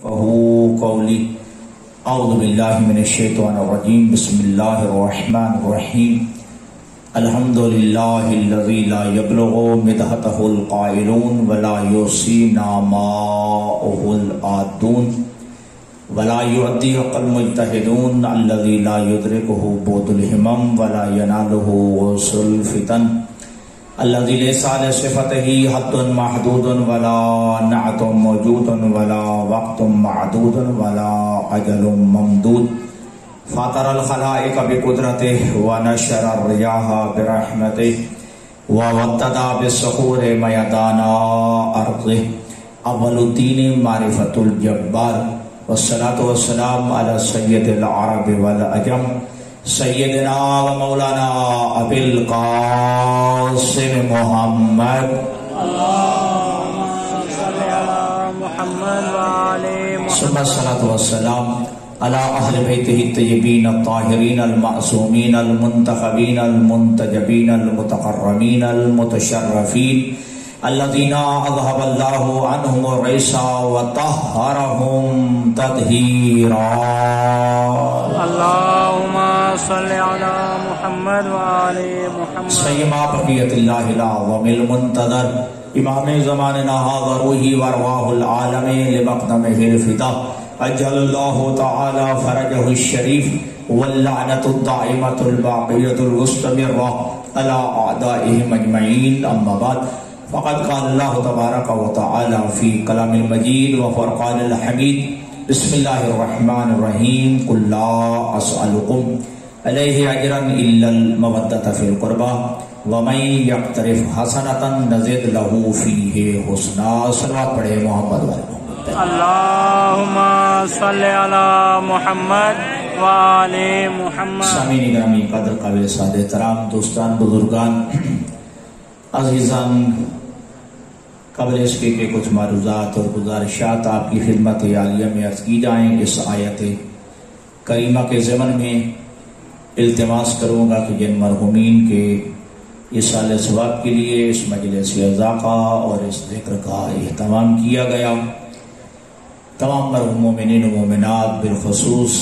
قولی اعوذ باللہ من الشیطان الرجیم بسم اللہ الرحمن الرحیم الحمدللہ الذی لا یبلغ مدحتہ القائلون ولا یحصی نعماءہ العادون ولا یؤدی حق المجتہدون الذی لا یدرکہ بعد الہمم ولا ینالہ غوث الفتن الذي ليس على صفته حد محدود ولا نعت موجود ولا وقت معدود ولا أجل ممدود فاطر الخلائق بقدرته ونشر الرياح برحمته ووطد بالصخور ميدان أرضه أول الدين معرفة الجبار والصلاة والسلام على سيد العرب والأجم سیدنا و مولانا ابی القاسم محمد اللہم صلی علی محمد وعلی محمد الصلاة والسلام علی اہل بیتہ الطیبین الطاہرین المعصومین المنتخبین المنتجبین المتقربین المتشرفین الذین اذهب اللہ عنہم الرجس وطہرہم تطہیرا اللہم صلی علی محمد وعلی محمد سیما بقیت اللہ الاعظم المنتظر امام زماننا هذا روحی وارواح العالم لمقدمہ الفدا اجل اللہ تعالی فرجہ الشریف واللعنة الدائمة الباقیة المستمرة على اعدائهم اجمعین اما بعد فقد قال اللہ تبارک و تعالی فی کلام المجید وفرقان الحمید بسم اللہ الرحمن الرحیم قل لا اسألکم علیہ اجرا الا المودۃ فی القربى ومن یقترف حسنۃ نزد له فیہ حسنا صلوات پڑھے محمد والے محمد اللہم صلی علی محمد وعلی محمد سامعین گرامی قدر قابل سادہ احترام دوستان بزرگان عزیزان قبل اس کے کچھ معروضات اور گزارشات آپ کی خدمت عالیہ میں عرض کی جائیں اس آیت کریمہ کے ضمن میں التماس کروں گا کہ جن مرحومین کے ایصال ثواب کے لیے اس مجلس عزا کا اور اس ذکر کا اہتمام کیا گیا تمام مرحوم مومنین و مومنات بالخصوص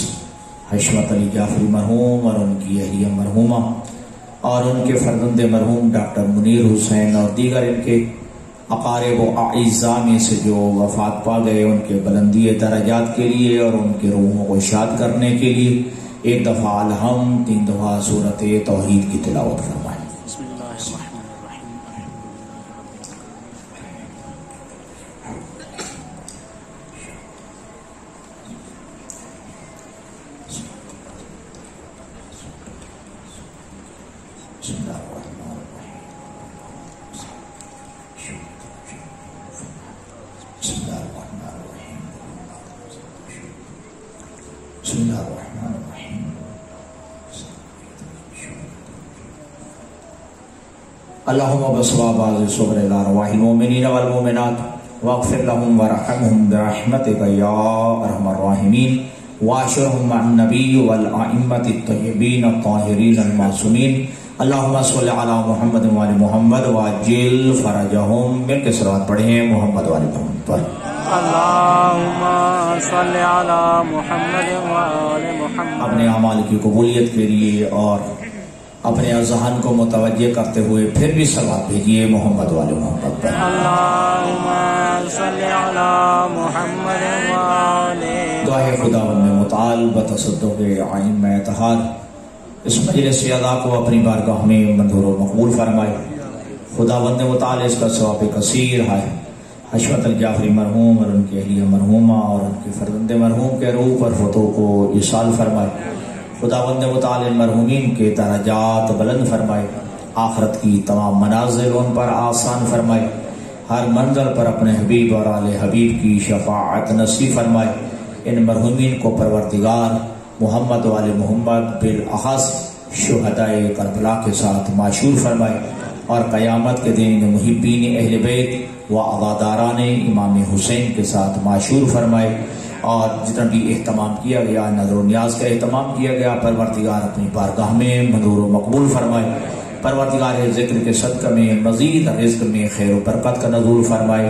حشمت علی جعفری مرحوم اور ان کی اہلیہ مرحومہ اور ان کے فرزند مرحوم ڈاکٹر منیر حسین اور دیگر ان کے اقارب و اعزاء میں سے جو وفات پا گئے ان کے بلندی درجات کے لیے اور ان کے روحوں کو شاد کرنے کے لیے ایک دفعہ الحمد 3 دفعہ سورۃ توحید کی تلاوت فرمائیں بسم اللہ الرحمن الرحیم بسم اللہ الرحمن الرحیم بسم اللہ الرحمن الرحیم بسم اللہ الرحمن الرحیم اللہم بثواب صبر الارواح المؤمنین والمؤمنات واغفر لهم ورحمهم برحمتک یا ارحم الراحمین واشرهم مع النبی والائمة الطیبین الطاہرین المعصومین اللہم صلی علی محمد وعلی محمد وعجل فرجہم مل کے صلوات پڑھیں محمد وعلی محمد پر اللہم صلی علی محمد وعلی محمد اپنے اعمال کی قبولیت کے لیے اور اپنے اذہان کو متوجہ کرتے ہوئے پھر بھی صلوات بھیجیے محمد وعلی محمد پر اللہم صلی علی محمد وعلی دعائے خداوند متعال بتصدق ائمہ اطہار اس مجلس عزا کو اپنی بارگاہ میں منظور و مقبول فرمائے خداوند متعال اس کا ثواب کثیر ہے حشمت الجعفری مرحوم اور ان کی اہلیہ مرحومہ اور ان کے فرزند مرحوم کے روح پر فتح کو ایصال فرمائے خداوند متعال مرحومین کے درجات بلند فرمائے آخرت کی تمام منازل ان پر آسان فرمائے ہر منزل پر اپنے حبیب اور آل حبیب کی شفاعت نصیب فرمائے ان مرحومین کو پروردگار محمد والے محمد بالاخص شہدائے کربلا کے ساتھ معشور فرمائے اور قیامت کے دن محبین اہل بیت و عزاداران امام حسین کے ساتھ معشور فرمائے اور جتنا بھی اہتمام کیا گیا نظر و نیاز کا اہتمام کیا گیا پروردگار اپنی بارگاہ میں منظور و مقبول فرمائے پروردگار ذکر کے صدقہ میں مزید رزق میں خیر و برکت کا نزول فرمائے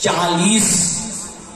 40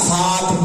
7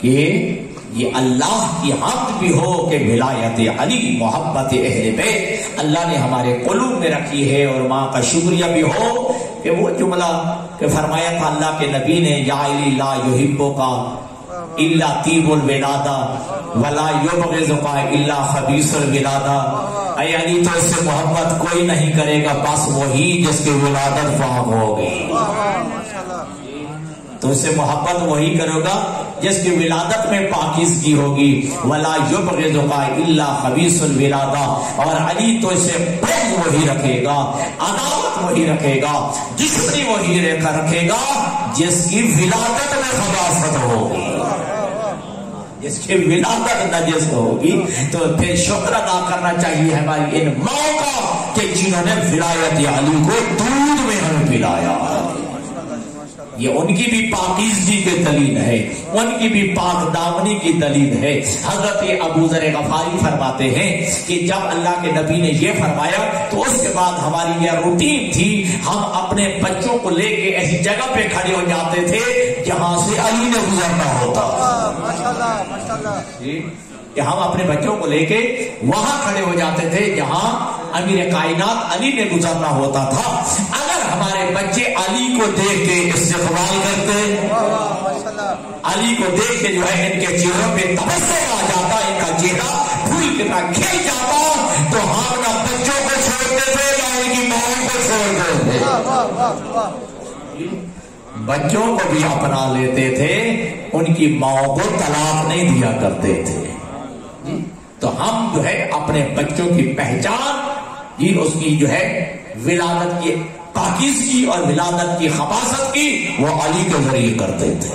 کہ یہ اللہ کی حمد بھی ہو کہ ولایت علی محبت اہل بیت اللہ نے ہمارے قلوب میں رکھی ہے، اور ماں کا شکریہ بھی ہو کہ وہ جملہ کہ فرمایا تھا اللہ کے نبی نے، یا علی لا یحبک الا طیب الولادہ ولا یبغضک الا خبیث الولادہ، اے علی تو اس سے محبت کوئی نہیں کرے گا بس وہی جس کی ولادت پاک ہوگی، تو اس سے محبت وہی کرے گا جس کی ولادت میں پاکیزگی ہوگی، ولا یبغضک الا خبیث الولادہ، اور علی تو اس سے بغض وہی رکھے گا، عداوت وہی رکھے گا، دشمنی وہی رکھے گا جس کی ولادت میں خباثت ہوگی، جس کی ولادت نجس ہوگی۔ تو پھر شکر ادا کرنا چاہیے ہماری ان ماں کا کہ جنہوں نے ولایت علی کو دودھ میں ہمیں پلایا، یہ ان کی بھی پاکیزگی کی دلیل ہے، ان کی بھی پاک دامنی کی دلیل ہے۔ حضرت ابو ذر غفاری فرماتے ہیں کہ جب اللہ کے نبی نے یہ فرمایا تو اس کے بعد ہماری یہ روٹین تھی، ہم اپنے بچوں کو لے کے ایسی جگہ پہ کھڑے ہو جاتے تھے جہاں سے علی نے گزرنا ہوتا، کہ ہم اپنے بچوں کو لے کے وہاں کھڑے ہو جاتے تھے جہاں امیر کائنات علی نے گزرنا ہوتا تھا۔ اگر ہمارے بچے علی کو دیکھ کے استقبال کرتے، علی کو دیکھ کے جو ہے ان کے چہروں پہ تبسم آ جاتا، ان کا چہرہ پھول کی طرح کھل جاتا، تو ہم نہ بچوں کو چھوڑتے تھے نہ ان کی ماں کو چھوڑتے تھے، بچوں کو بھی اپنا لیتے تھے، ان کی ماں کو طلاق نہیں دیا کرتے تھے۔ تو ہم جو ہے اپنے بچوں کی پہچان اس کی جو ہے ولادت کی پاکیزگی اور ولادت کی خباثت کی وہ علی کے ذریعے کرتے تھے،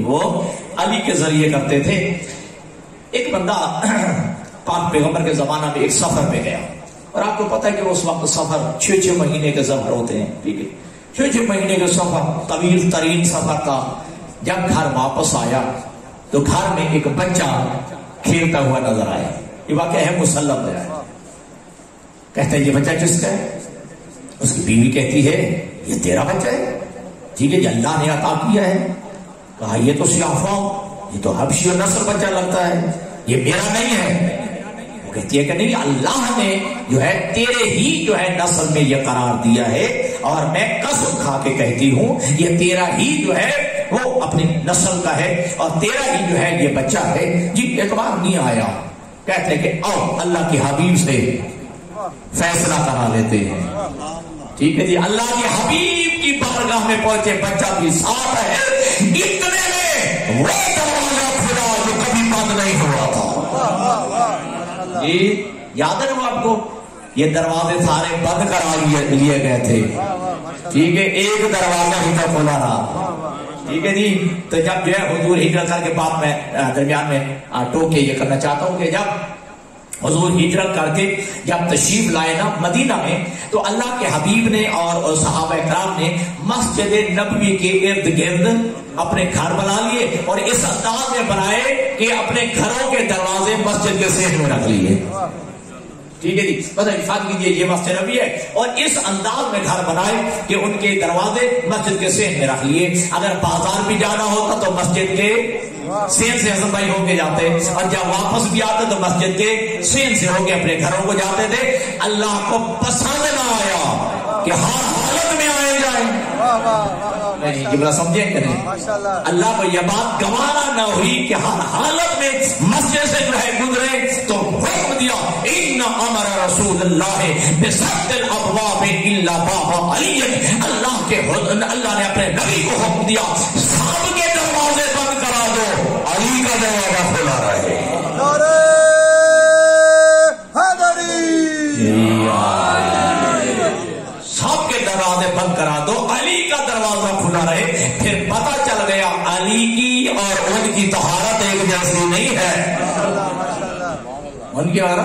وہ علی کے ذریعے کرتے تھے۔ ایک بندہ پاک پیغمبر کے زمانہ میں ایک سفر پہ گیا، اور آپ کو پتہ ہے کہ اس وقت سفر 6 مہینے کے سفر ہوتے ہیں، ٹھیک ہے، 6 مہینے کے سفر طویل ترین سفر تھا۔ جب گھر واپس آیا تو گھر میں ایک بچہ کھیلتا ہوا نظر آیا، یہ واقعہ ہے مسلم میں آیا، کہتا ہے یہ بچہ کس کا ہے؟ اس کی بیوی کہتی ہے یہ تیرا بچہ ہے؟ ٹھیک ہے، یہ اللہ نے عطا کیا ہے۔ کہا یہ تو سیاہ فام، یہ تو حبشی اور نصر بچہ لگتا ہے، یہ میرا نہیں ہے۔ وہ کہتی ہے کہ نہیں، اللہ نے جو ہے تیرے ہی جو ہے نسل میں یہ قرار دیا ہے، اور میں قسم کھا کے کہتی ہوں یہ تیرا ہی جو ہے وہ اپنی نسل کا ہے، اور تیرا ہی جو ہے یہ بچہ ہے۔ جی اعتبار نہیں آیا، کہتے ہیں کہ آؤ اللہ کے حبیب سے فیصلہ کرا لیتے ہیں، ٹھیک ہے جی۔ اللہ کے حبیب کی بارگاہ میں پہنچے، بچہ بھی ساتھ ہے، اتنے میں وہ دروازہ کھلا جو کبھی بند نہیں ہوا تھا۔ جی یاد ہے وہ آپ کو، یہ دروازے سارے بند کرا لیے گئے تھے، ٹھیک ہے، ایک دروازہ ہی کا کھلا رہا، ٹھیک ہے جی۔ تو جب جو ہے حضور ہجرت کر کے بعد میں درمیان میں ٹوک کے یہ کرنا چاہتا ہوں کہ جب حضور ہجرت کر کے جب تشریف لائے نا مدینہ میں، تو اللہ کے حبیب نے اور صحابہ کرام نے مسجد نبوی کے ارد گرد اپنے گھر بنا لیے، اور اس انداز میں بنائے کہ اپنے گھروں کے دروازے مسجد کے سین میں رکھ لیے، ٹھیک ہے جی۔ بس اتفاق کیجیے یہ مسجد نبوی ہے، اور اس انداز میں گھر بنائے کہ ان کے دروازے مسجد کے سین میں رکھ لیے۔ اگر بازار بھی جانا ہوتا تو مسجد کے سین سے حسن بھائی ہو کے جاتے، اور جب واپس بھی آتے تو مسجد کے سین سے ہو کے اپنے گھروں کو جاتے تھے۔ اللہ کو پسند نہ آیا کہ ہر حالت میں آئے جائیں، نہیں جملہ سمجھے کہ نہیں؟ اللہ کو یہ بات گوارا نہ ہوئی کہ ہر حالت میں مسجد سے جو ہے گزرے، تو حکم دیا ان امر رسول اللہ بسد الابواب الا باب علی، اللہ نے اپنے نبی کو حکم دیا سب کے دروازے بند کرا دو، علی کا دروازہ کھلا رہے۔ سب کے دروازے بند کرا دو، علی کا دروازہ کھلا رہے۔ پھر پتہ چل گیا علی کی اور ان کی طہارت ایک جیسی نہیں ہے، ان کی اور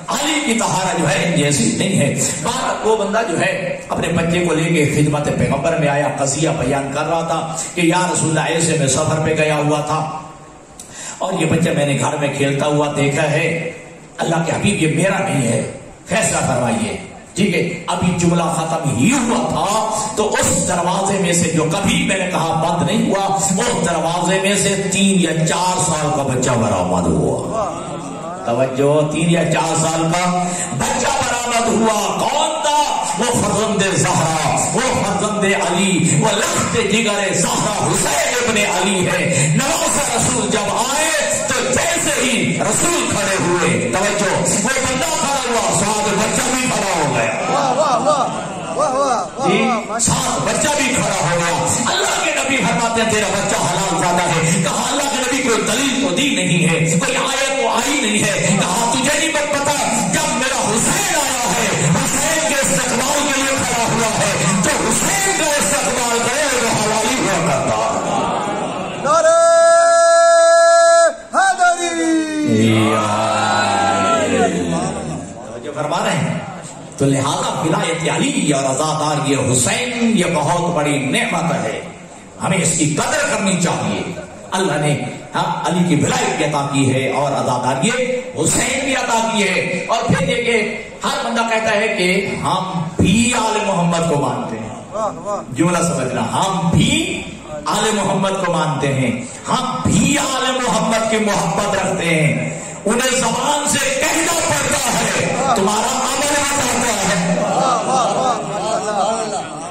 علی کی طہارت جو ہے ان جیسی نہیں ہے۔ وہ بندہ جو ہے اپنے بچے کو لے کے خدمت پیغمبر میں آیا، قضیہ بیان کر رہا تھا کہ یا رسول اللہ ایسے میں سفر پہ گیا ہوا تھا، اور یہ بچہ میں نے گھر میں کھیلتا ہوا دیکھا ہے، اللہ کے حبیب یہ میرا نہیں ہے، فیصلہ فرمائیے۔ ٹھیک ہے، ابھی جملہ ختم ہی ہوا تھا تو اس دروازے میں سے جو کبھی میں نے کہا بند نہیں ہوا، اس دروازے میں سے 3 یا 4 سال کا بچہ برآمد ہوا. توجہ، 3 یا 4 سال کا بچہ برآمد ہوا. کون تھا؟ وہ فرزند زہرا، وہ فرزند علی، وہ لخت جگر زہرا حسین ابن علی ہے. نواز رسول جب آئے تو جیسے ہی رسول کھڑے ہوئے، توجہ، وہ بندہ کھڑا ہوا، ساتھ بچہ بھی کھڑا ہو گیا. جی، ساتھ بچہ بھی کھڑا ہو گیا. اللہ کے نبی فرماتے ہیں تیرا بچہ حلال زادہ ہے. کہا اللہ کے نبی کوئی دلیل تو دی نہیں ہے، کوئی آیت تو آئی نہیں ہے. کہا تجھے نہیں پتا، جب میرا حسین آیا ہے، حسین کے استقبال کے لیے کھڑا ہوا ہے، تو حسین کا استقبال کرے تو حلالی ہوا کرتا. جو فرما رہے ہیں تو لہذا ولایت علی اور عزادار یہ حسین یہ بہت بڑی نعمت ہے، ہمیں اس کی قدر کرنی چاہیے. اللہ نے علی کی ولایت عطا کی ہے اور عزادار یہ حسین بھی عطا کی ہے. اور پھر یہ کہ ہر بندہ کہتا ہے کہ ہم بھی آل محمد کو مانتے ہیں. جملہ سمجھنا، ہم بھی آل محمد کو مانتے ہیں، ہم بھی آل محمد کی محبت رکھتے ہیں. انہیں زبان سے کہنا پڑتا ہے، تمہارا عمل بتاتا ہے،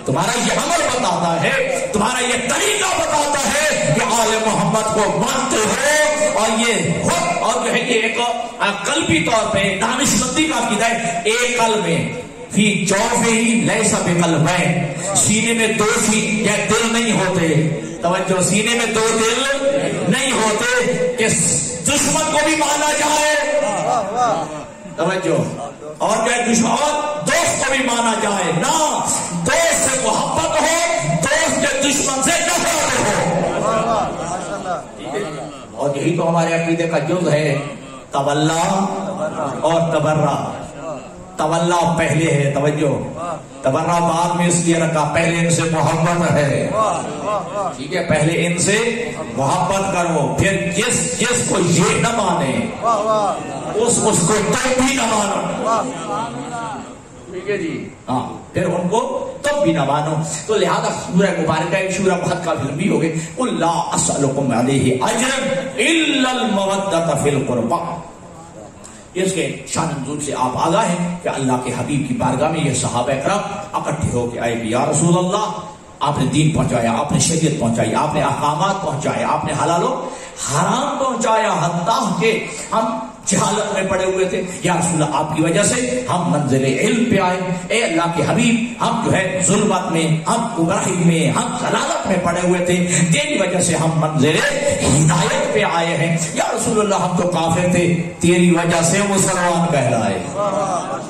تمہارا یہ عمل بتاتا ہے، تمہارا یہ طریقہ بتاتا ہے کہ آل محمد کو مانتے ہو. اور یہ خود اور جو ہے یہ ایک قلبی طور پہ دانشمندی کا عقیدہ ہے. ایک قلب میں فی جوفہ لیس بقلبین، سینے میں 2 یا دل نہیں ہوتے. توجہ، سینے میں 2 دل نہیں ہوتے کہ دشمن کو بھی مانا جائے. توجہ، اور جو دشمن دوست کو بھی مانا جائے. نہ دوست سے محبت ہو، دوست کے دشمن سے نفرت ہو. اور یہی تو ہمارے عقیدے کا جز ہے، تولا اور تبرہ. تولا پہلے ہے، توجہ، تبرہ بعد میں اس لیے رکھا، پہلے ان سے محبت ہے. ٹھیک ہے، پہلے ان سے محبت کرو، پھر جس کو یہ نہ مانے اس کو تم بھی نہ مانو. ٹھیک ہے جی، ہاں، پھر ان کو تم بھی نہ مانو. تو لہذا سورہ مبارکہ ایک سورہ بہت کافی لمبی ہو گئی. قل لا اسألکم علیہ اجرا الا المودۃ فی القربى. اس کے شان نزول سے آپ آگاہ ہیں کہ اللہ کے حبیب کی بارگاہ میں یہ صحابہ کرام اکٹھے ہو کے آئے کہ یا رسول اللہ، آپ نے دین پہنچایا، آپ نے شریعت پہنچائی، آپ نے احکامات پہنچائے، آپ نے حلال و حرام پہنچایا، حتیٰ کہ ہم جہالت میں پڑے ہوئے تھے. یا رسول اللہ، آپ کی وجہ سے ہم منزل علم پہ آئے. اے اللہ کے حبیب، ہم جو ہے ظلمت میں، ہم گمراہی میں، ہم ضلالت میں پڑے ہوئے تھے، تیری وجہ سے ہم منزل ہدایت پہ آئے ہیں. یا رسول اللہ، ہم تو کافر تھے، تیری وجہ سے مسلمان کہلائے.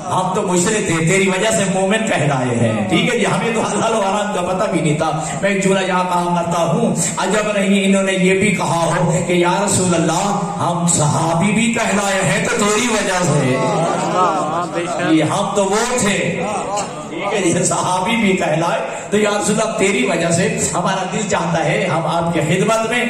ہم تو مشرک تھے، تیری وجہ سے مومن کہلائے ہیں. ٹھیک ہے جی، ہمیں تو حلال و حرام کا پتہ بھی نہیں تھا. میں ایک جملہ یہاں کہا کرتا ہوں، عجب نہیں انہوں نے یہ بھی کہا ہو کہ یا رسول اللہ، ہم صحابی بھی کہلائے ہیں تو تیری وجہ سے. ہم تو وہ تھے، ٹھیک ہے جی، صحابی بھی کہلائے تو یا رسول اللہ تیری وجہ سے ہمارا دل چاہتا ہے ہم آپ کی خدمت میں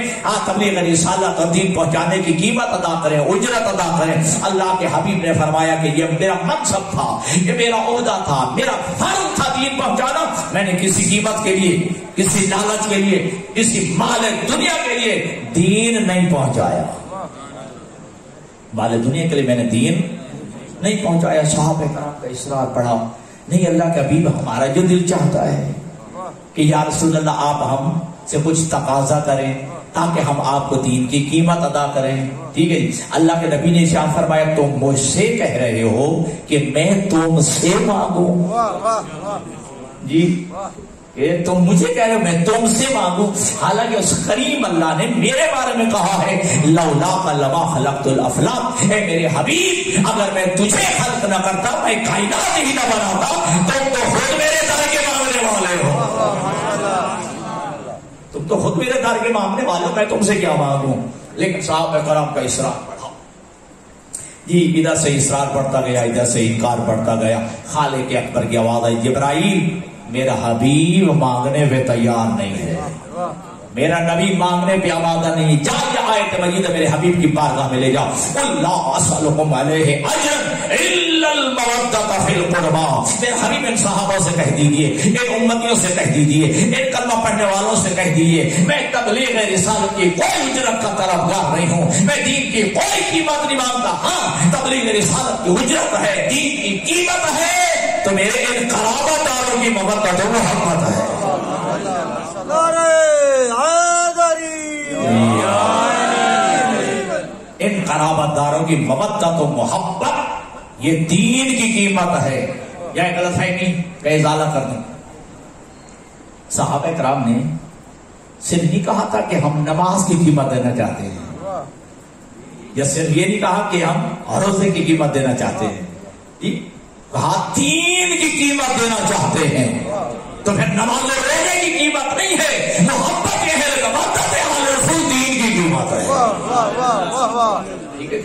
تبلیغ رسالت اور دین پہنچانے کی قیمت ادا کریں، اجرت ادا کریں. اللہ کے حبیب نے فرمایا کہ یہ میرا منصب تھا، یہ میرا عہدہ تھا، میرا فرض تھا دین پہنچانا. میں نے کسی قیمت کے لیے، کسی لالچ کے لیے، کسی مال دنیا کے لیے دین نہیں پہنچایا. مال دنیا کے لیے میں نے دین نہیں پہنچایا. صحابہ کرام کا اصرار پڑا، نہیں اللہ کے حبیب، ہمارا جو دل چاہتا ہے کہ یا رسول اللہ آپ ہم سے کچھ تقاضا کریں تاکہ ہم آپ کو دین کی قیمت ادا کریں. ٹھیک ہے جی، اللہ کے نبی نے ارشاد فرمایا تم مجھ سے کہہ رہے ہو کہ میں تم سے مانگوں. جی، تم مجھے کہہ رہے ہو میں تم سے مانگوں، حالانکہ اس کریم اللہ نے میرے بارے میں کہا ہے لولاک لما خلقت الافلاک. اے میرے حبیب، اگر میں تجھے خلق نہ کرتا، میں کائنات ہی نہ بناتا، تم تو خود میرے در کے مانگنے والے ہو. تم تو خود میرے در کے مانگنے والے ہو، میں تم سے کیا مانگوں. لیکن صحابہ کرام کا اصرار بڑھا جی، ادھر سے اصرار بڑھتا گیا، ادھر سے انکار بڑھتا گیا. خالق اکبر کی آواز آئی، جبرائیل، میرا حبیب مانگنے پہ تیار نہیں ہے. میرا نبی مانگنے پہ آمادہ نہیں. جا یہ آیت مجید میرے حبیب کی بارگاہ میں لے جاؤ. لا اسألکم علیہ اجرا الا المودۃ فی القربى. میرے حبیب ان صحابہ سے کہہ دیجئے, ان امتیوں سے کہہ دیجئے, ان کلمہ پڑھنے والوں سے کہہ دیجئے, میں تبلیغ رسالت کی کوئی اجرت کا طلبگار نہیں ہوں, میں دین کی کوئی قیمت نہیں مانگتا. ہاں تبلیغ رسالت کی اجرت ہے, دین کی قیمت ہے تو میرے ان قرابت داروں کی مودت و محبت ہے. ان قرابت داروں کی مودت و محبت یہ دین کی قیمت ہے. یا غلط فہمی کا ازالہ کر دیں. صحابہ کرام نے صرف نہیں کہا تھا کہ ہم نماز کی قیمت دینا چاہتے ہیں, یا صرف یہ نہیں کہا کہ ہم روزے کی قیمت دینا چاہتے ہیں, کہا دین کی قیمت دینا چاہتے ہیں. تو پھر نماز روزے کی قیمت نہیں ہے, محبت یہ ہے, محبت رسول دین کی قیمت ہے. ٹھیک ہے,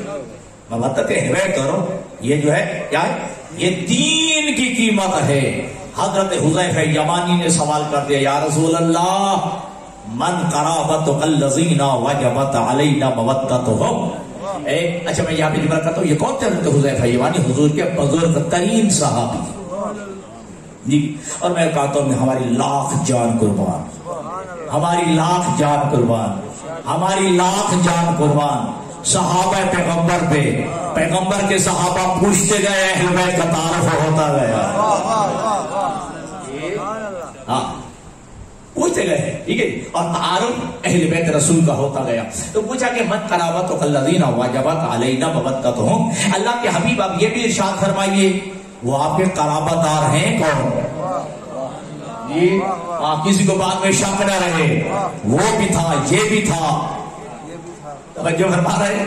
محبت ہدایت کرو, یہ جو ہے کیا ہے, یہ دین کی قیمت ہے. حضرت حذیفہ یمانی نے سوال کر دیا, یا رسول اللہ من قرابتک الذین وجبت علینا مودتہم. اچھا میں یہاں پہ جملہ کرتا ہوں, یہ کون تھے حضرت حذیفہ یمانی, حضور کے بزرگ ترین صحابی جی. اور میں کہتا ہوں ہماری لاکھ جان قربان, ہماری لاکھ جان قربان, ہماری لاکھ جان قربان. صحابہ پیغمبر پہ, پیغمبر کے صحابہ پوچھتے گئے, اہل بیت کا تعارف ہوتا گیا. ہاں پوچھتے گئے, ٹھیک ہے, اور تعارف اہل بیت رسول کا ہوتا گیا. تو پوچھا کہ من قرابتک الذین وجبت علینا مودتہم. اللہ کے حبیب آپ یہ بھی ارشاد فرمائیے, وہ آپ کے قرابت دار ہیں کون جی؟ کسی کو بعد میں شک نہ رہے, وہ بھی تھا, یہ بھی تھا. توجہ فرما رہے,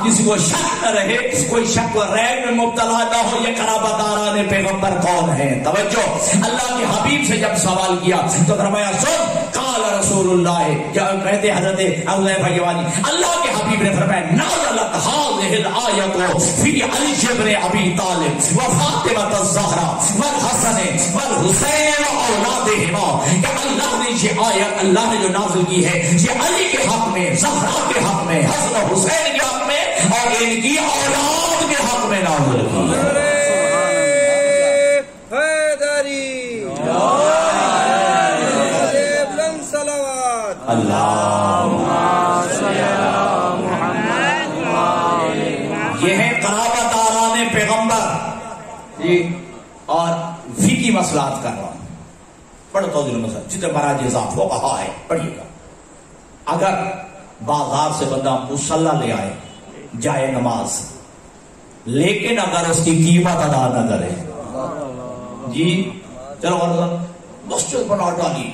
کسی کو شک نہ رہے, کوئی شک و ریب میں مبتلا نہ ہو, یہ قرابت داران پیغمبر کون ہیں. توجہ, اللہ کے حبیب سے جب سوال کیا تو فرمایا سن, قال رسول اللہ, جب کہتے حضرت حذیفہ یمانی, اللہ کے حبیب نے فرمایا نازلت هذه الآیۃ فی علی بن ابی طالب و فاطمہ الزہرا والحسن والحسین واولادہما. کہ اللہ نے یہ آیت, اللہ نے جو نازل کی ہے, یہ علی کے حق میں, زہرا کے حق میں, حسن و حسین کے حق میں, اور ان کی اولاد کے حق میں نازل کی ہے. یہ ہے قرابت داران پیغمبر جی. اور فقہی مسئلات کر رہا ہوں, پڑھو توضیح المسئلہ جتنے مراجع ذات وہ کہا ہے, پڑھیے گا. اگر بازار سے بندہ مصلی لے آئے, جائے نماز, لیکن اگر اس کی قیمت ادا نہ کرے جی, چلو مسجد بنا ڈالی,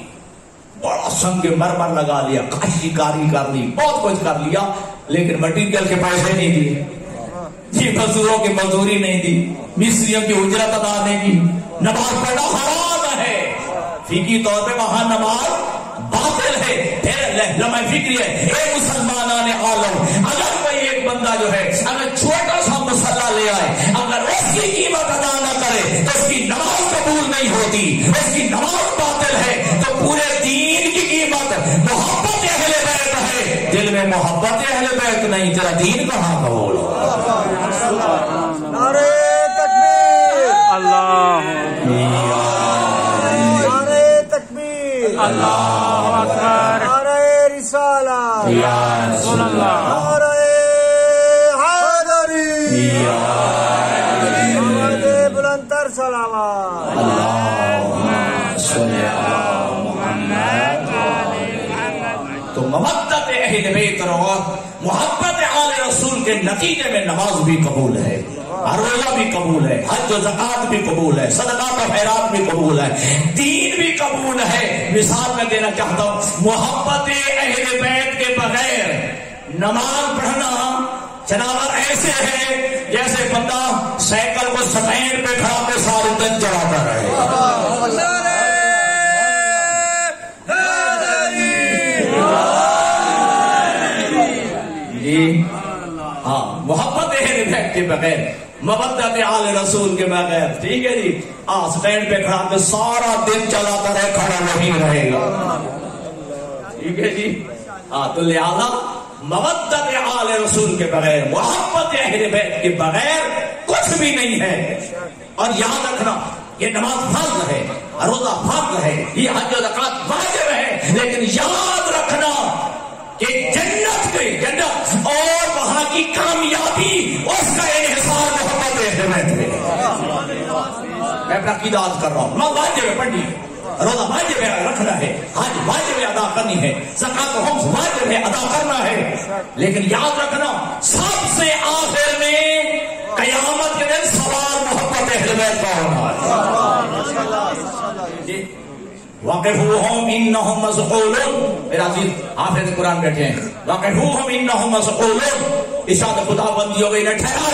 بڑا سنگ مرمر لگا لیا, کاشی کاری کر لی, بہت کچھ کر لیا, لیکن مٹیریل کے پیسے نہیں دیے جی, مزدوروں کی مزدوری نہیں دی, مستریوں کی اجرت ادا نہیں کی, نماز پڑھنا حرام ہے. فقہی طور پہ وہاں نماز باطل ہے. پھر لمحہ فکری ہے, اے مسلمانان عالم, اگر کوئی ایک بندہ جو ہے اگر چھوٹا سا مصلی لے آئے, اگر اس کی قیمت ادا نہ کرے تو اس کی نماز قبول نہیں ہوتی, اس کی نماز باطل ہے. تو پورے دین کی قیمت محبت اہل بیت ہے, دل میں محبت اہل بیت نہیں, تیرا دین کہاں قبول ہو. نعرہ تکبیر, اللہ اللہ اکبر, نعرہ رسالت یا رسول اللہ, نعرہ حیدری, بلند تر صلوات, اللہم صلی علی محمد. تو مودت اہل بیت اور محبت آل رسول کے نتیجے میں نماز بھی قبول ہے, روزہ بھی قبول ہے, حج و زکات بھی قبول ہے, صدقات و خیرات بھی قبول ہے, دین بھی قبول ہے. مثال میں دینا چاہتا ہوں, محبت اہل بیت کے بغیر نماز پڑھنا جناب ایسے ہے جیسے بندہ سائیکل کو سٹینڈ پہ کھڑا کے سارے دن چلاتا رہے. ہاں, محبت اہل بیت کے بغیر, مودت آل رسول کے بغیر, ٹھیک ہے جی, سٹینڈ پہ کھڑا کے سارا دن چلاتا رہے, کھڑا نہیں رہے گا. ٹھیک ہے جی. تو لہذا مودت آل رسول کے بغیر، محبت اہل بیت کے بغیر کچھ بھی نہیں ہے. اور یاد رکھنا یہ نماز فرض ہے، روزہ فرض ہے، یہ حج و زکات واجب ہے، لیکن یاد رکھنا کہ جنت اور وہاں کی کامیابی اس کا انحصار محبت اہل بیت ہے. میں اپنا عقیدہ کر رہا ہوں. نماز واجب ہے پڑھنی ہے، روزہ واجب ہے رکھنا ہے، حج واجب ہے ادا کرنی ہے، زکات و خمس واجب ہے ادا کرنا ہے. لیکن یاد رکھنا سب سے آخر میں قیامت کے دن سوال محبت اہل بیت کا ہونا ہے. واقفوہم انہم مسئولون. میرا عزیز حافظ قرآن بیٹھے ہیں. واقفوہم انہم مسئولون. ارشاد خدا بندی ہو گئی، انہیں ٹھہراؤ،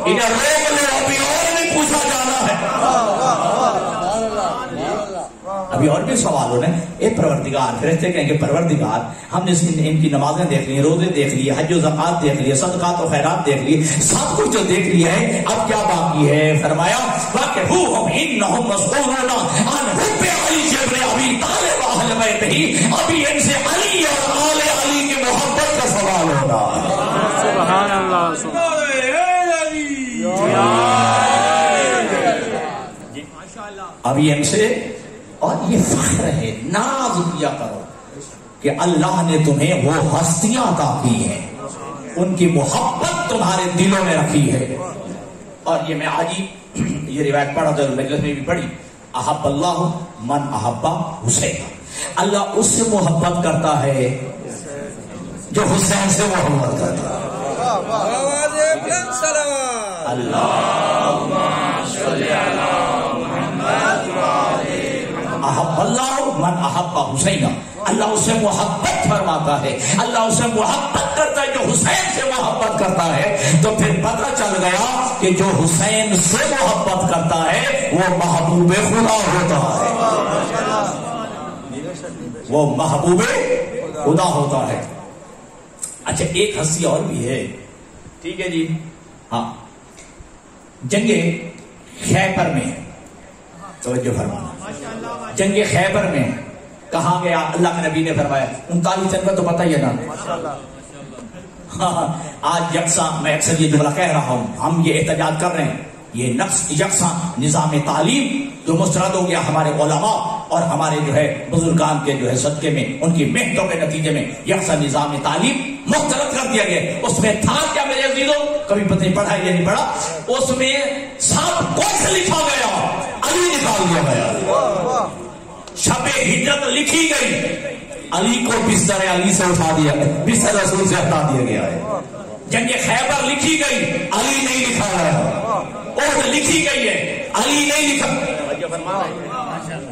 انہیں روک لو، ابھی اور بھی پوچھا جانا ہے. ابھی اور بھی سوال ہونے. اے پروردگار، فرشتے کہیں کہ پروردگار ہم نے ان کی نمازیں دیکھ لی، روزے دیکھ لیے، حج و زکات دیکھ لیے، صدقات و خیرات دیکھ لیے، سب کچھ جو دیکھ لیا ہے، اب کیا باقی ہے؟ فرمایا واقفوہم انہم مسئولون عن حب علی ابن ابی طالب اہل بیت ہی. ابھی ان سے علی اور آل علی کی محبت کا سوال ہونا. سبحان اللہ، سبحان ابھی ان سے. اور یہ فخر ہے، ناز کیا کرو کہ اللہ نے تمہیں وہ ہستیاں عطا کی ہیں، ان کی محبت تمہارے دلوں میں رکھی ہے. اور یہ میں آج ہی یہ روایت پڑھا تھا، مجلس میں بھی پڑھی. احب اللہ من احب حسین. اللہ اس سے محبت کرتا ہے جو حسین سے محبت کرتا ہے. اللہم صلی علی احب اللہ من احب حسین. اللہ اسے محبت فرماتا ہے، اللہ اسے محبت کرتا ہے جو حسین سے محبت کرتا ہے. تو پھر پتہ چل گیا کہ جو حسین سے محبت کرتا ہے وہ محبوب خدا ہوتا ہے، وہ محبوب خدا ہوتا ہے. اچھا ایک ہستی اور بھی ہے، ٹھیک ہے جی. ہاں، جنگ خیبر میں توجہ فرمانا. جنگ خیبر میں کہاں گیا؟ اللہ کے نبی نے فرمایا 39 جنگ کا تو پتہ ہی ہے نا. آج یکساں میں اکثر یہ جملہ کہہ رہا ہوں، ہم یہ احتجاج کر رہے ہیں، یہ یکساں نظام تعلیم جو مسترد ہو گیا ہمارے علماء اور ہمارے جو ہے بزرگان کے جو ہے صدقے میں، ان کی محنتوں کے نتیجے میں یکساں نظام تعلیم مسترد کر دیا گیا. اس میں تھا کیا میرے عزیزوں؟ کبھی پتہ نہیں پڑھا یا نہیں پڑھا. اس میں سب کچھ لکھا گیا، علی نکال دیا گیا. شب ہجرت لکھی گئی، علی کو بستر علی سے اٹھا دیا گیا، بستر رسول سے ہٹا دیا گیا ہے. جنگ خیبر لکھی گئی، علی نہیں لکھا گیا. عہد لکھی گئی ہے، علی نہیں لکھا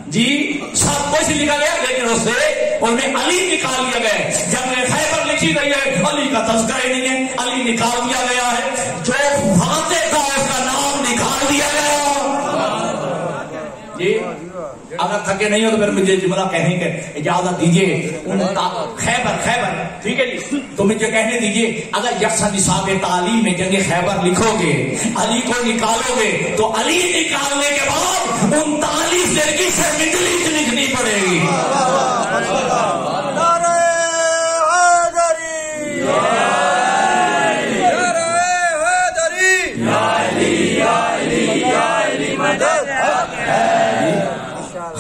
جی. سب کچھ لکھا گیا لیکن اس سے ان میں علی نکال دیا گیا. جنگ خیبر لکھی گئی ہے، علی کا تذکرہ ہی نہیں ہے، علی نکال دیا گیا ہے. جو فاتح تھا اس کا نام نکال دیا گیا جی. اگر تھکے نہیں ہو تو پھر مجھے جملہ کہنے کے اجازت دیجیے. خیبر ٹھیک ہے جی، تو مجھے کہنے دیجیے اگر یکساں نصاب تعلیم میں جنگ خیبر لکھو گے، علی کو نکالو گے، تو علی نکالنے کے بعد 39 دن کی سرمندلی لکھنی پڑے گی.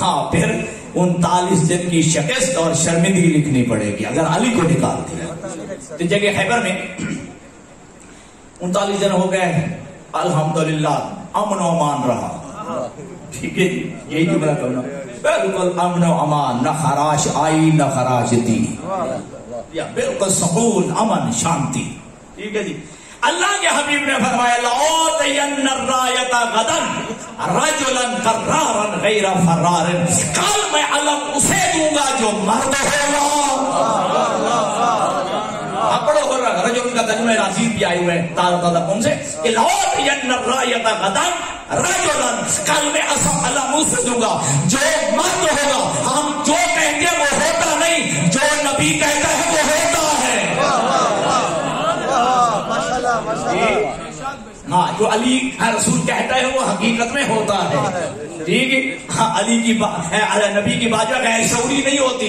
ہاں، پھر 39 دن کی شکست اور شرمندگی لکھنی پڑے گی اگر علی کو نکال دیا. تو جگہ خیبر میں 39 دن ہو گئے، الحمدللہ امن و امان رہا. ٹھیک ہے جی، یہی جملہ کرنا، بالکل امن و امان، نہ خراش آئی نہ خراش دی، یا بالکل سکون، امن، شانتی. ٹھیک ہے جی. اللہ کے حبیب نے فرمایا لَأُعْطِيَنَّ الرَّایَةَ غَدًا رَجُلًا قَرَّارًا غَیْرَ فَرَّارٍ. کل میں علم اسے دوں گا جو مرد ہوگا. پڑھو رجل کا ترجمہ عزیز بھی آئے ہوئے تازہ قوم سے کہ لَأُعْطِيَنَّ الرَّایَةَ غَدًا رَجُلًا، کل میں علم اسے دوں گا جو مرد ہوگا. ہم جو کہیں گے وہ ہوتا نہیں، جو نبی کہتا ہے وہ ہوتا ہے. ہاں، جو علی رسول کہتا ہے وہ حقیقت میں ہوتا ہے. ٹھیک ہے. علی کی نبی کی بات غیر شعوری نہیں ہوتی.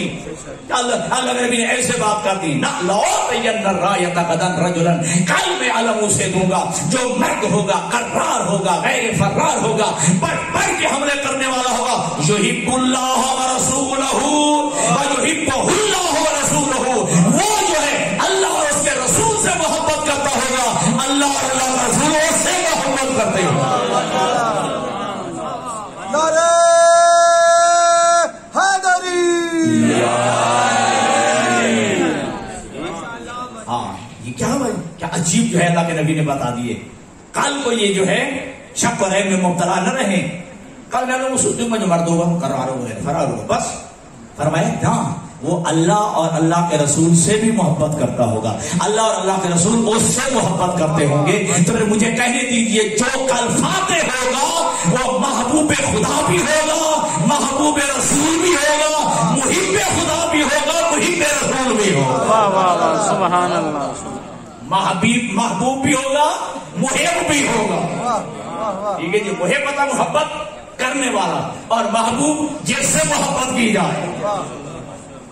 اللہ نبی نے ایسے بات کر دی. نہ لو تین رایت غدن رجلا, کل میں علم اسے دوں گا جو مرد ہوگا, قرار ہوگا, غیر فرار ہوگا, بڑھ کے حملے کرنے والا ہوگا. یحب اللہ ورسولہ ویحبہ اللہ ورسولہ, وہ جو ہے اللہ اور اس کے رسول سے محبت کرتا ہوگا, اللہ اور اللہ کا رسول اس سے محبت کرتے ہوگا. نعرہ حیدری. ہاں یہ کیا بھائی, کیا عجیب جو ہے اللہ کے نبی نے بتا دیے. کل کو یہ جو ہے شک و ریب میں مبتلا نہ رہے. کل میں جو مرد ہوگا قرار ہوگا فرار ہوگا, بس فرمایا ہاں وہ اللہ اور اللہ کے رسول سے بھی محبت کرتا ہوگا, اللہ اور اللہ کے رسول اس سے محبت کرتے ہوں گے. تو پھر مجھے کہنے دیجئے جو کل فاتح ہوگا وہ محبوب خدا بھی ہوگا, محبوب رسول بھی ہوگا, محب خدا بھی ہوگا, محب رسول بھی ہوگا. واہ واہ واہ, سبحان اللہ. محبوب بھی ہوگا, محب بھی ہوگا. ٹھیک ہے جی, محب پتا محبت کرنے والا, اور محبوب جس سے محبت کی جائے.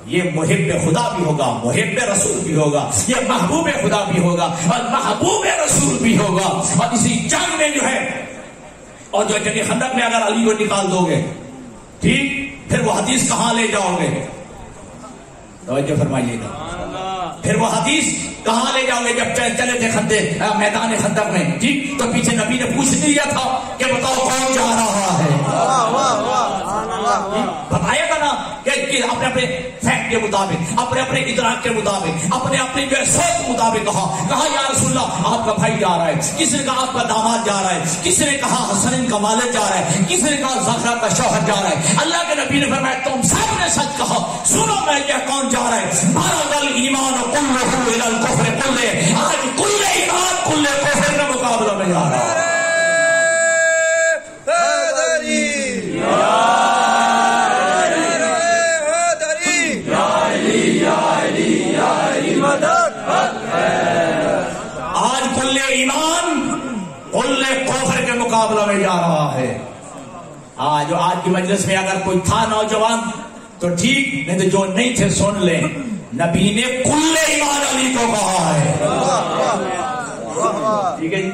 یہ محب خدا بھی ہوگا, محب رسول بھی ہوگا, یہ محبوب خدا بھی ہوگا اور محبوب رسول بھی ہوگا. اور اسی جنگ میں جو ہے, اور جو جنگ خندق میں اگر علی کو نکال دو گے, ٹھیک, پھر وہ حدیث کہاں لے جاؤ گے؟ توجہ فرمائیے گا. پھر وہ حدیث کہاں لے جاؤ گے؟ جب چلے تھے میدان خندق میں, ٹھیک, تو پیچھے نبی نے پوچھ لیا تھا کہ بتاؤ کون جا رہا ہے. بتایا تھا نا کہ اپنے اپنے فیکٹ کے مطابق, اپنے اپنے ادراک کے مطابق, اپنے اپنے جو ہے سوچ کے مطابق کہا یا رسول اللہ آپ کا بھائی جا رہا ہے, کسی نے کہا آپ کا داماد جا رہا ہے, کسی نے کہا حسن کا والد جا رہا ہے, کسی نے کہا زہرا کا شوہر جا رہا ہے. اللہ کے نبی نے فرمایا تم سب نے سچ کہا, سنو میں یہ کون جا رہا ہے. بارہ ایمان کلہ الی الکفر کلہ, آج کل ایمان کل کفر کا مقابلہ میں جا رہا ہے. آج کل ایمان کل کفر کے مقابلہ میں جا رہا ہے. آج کی مجلس میں اگر کوئی تھا نوجوان تو ٹھیک, نہیں تو جو نہیں تھے سن لیں, نبی نے کل ایمان علی کو کہا ہے. ٹھیک ہے جی,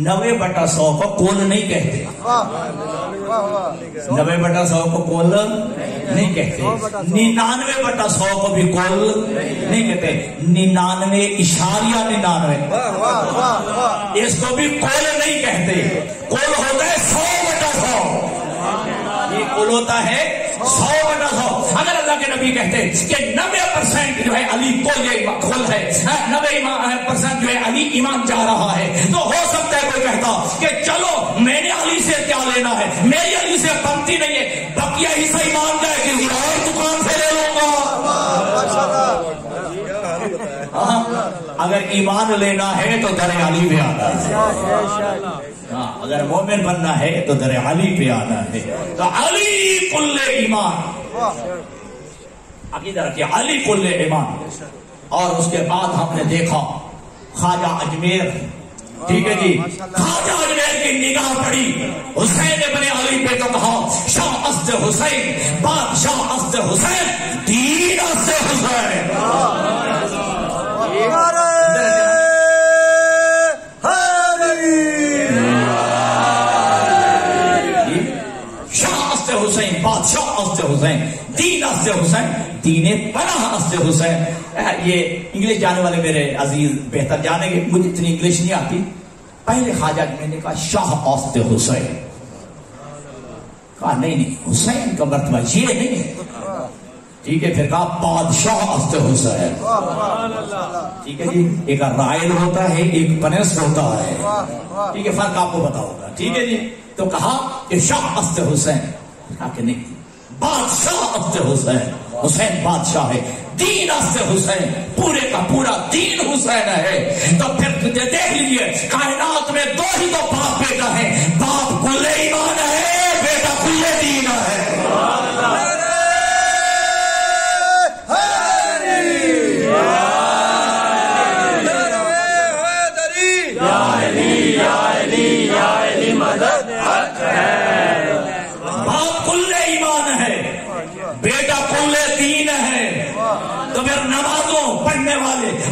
90/100 کو کول نہیں کہتے, 90/100 کو کول نہیں کہتے, 99/100 کو بھی کول نہیں کہتے, 99.99 اس کو بھی کول نہیں کہتے. کول ہوتا ہے 100/100, یہ کول ہوتا ہے 100/100. اگر اللہ کے نبی کہتے کہ 90% جو ہے علی کل ہے, 90% جو ہے علی ایمان جا رہا ہے, تو ہو سکتا ہے کوئی کہتا کہ چلو میں نے علی سے کیا لینا ہے, میری علی سے بنتی نہیں ہے, بقیہ حصہ ایمان جائے کسی اور دکان سے لے لوں گا. اگر ایمان لینا ہے تو در علی پہ آنا ہے. اگر مومن بننا ہے تو در علی پہ آنا ہے. تو علی کل ایمان, عقیدہ رکھیے علی کل ایمان. اور اس کے بعد ہم نے دیکھا خواجہ اجمیر, ٹھیک ہے جی, خواجہ اجمیر کی نگاہ پڑی حسین ابن علی پہ, تو کہا شاہ اسد حسین, بادشاہ اسد حسین, دین اسد حسین. حسین, بادشاہ اسد حسین, دین اسد حسین, دین پناہ اسد حسین. یہ انگلش جانے والے میرے عزیز بہتر جانے گے, مجھے اتنی انگلش نہیں آتی. پہلے خواجہ میں نے کہا شاہ اسد حسین, کہا نہیں حسین کا مرتبہ یہ نہیں ہے. ٹھیک ہے, پھر کہا بادشاہ اسد حسین. ٹھیک ہے جی, ایک رائل ہوتا ہے, ایک پنس ہوتا ہے. ٹھیک ہے, فرق آپ کو پتا ہوگا. ٹھیک ہے جی, تو کہا کہ شاہ اسد حسین, کہا کہ نہیں بادشاہ اسد حسین, حسین بادشاہ ہے, دین اسد حسین, پورے کا پورا دین حسین ہے. تو پھر دیکھ لیجیے کائنات میں دو ہی تو باپ بیٹا ہے, باپ کل ایمان ہے, بیٹا کل دین ہے.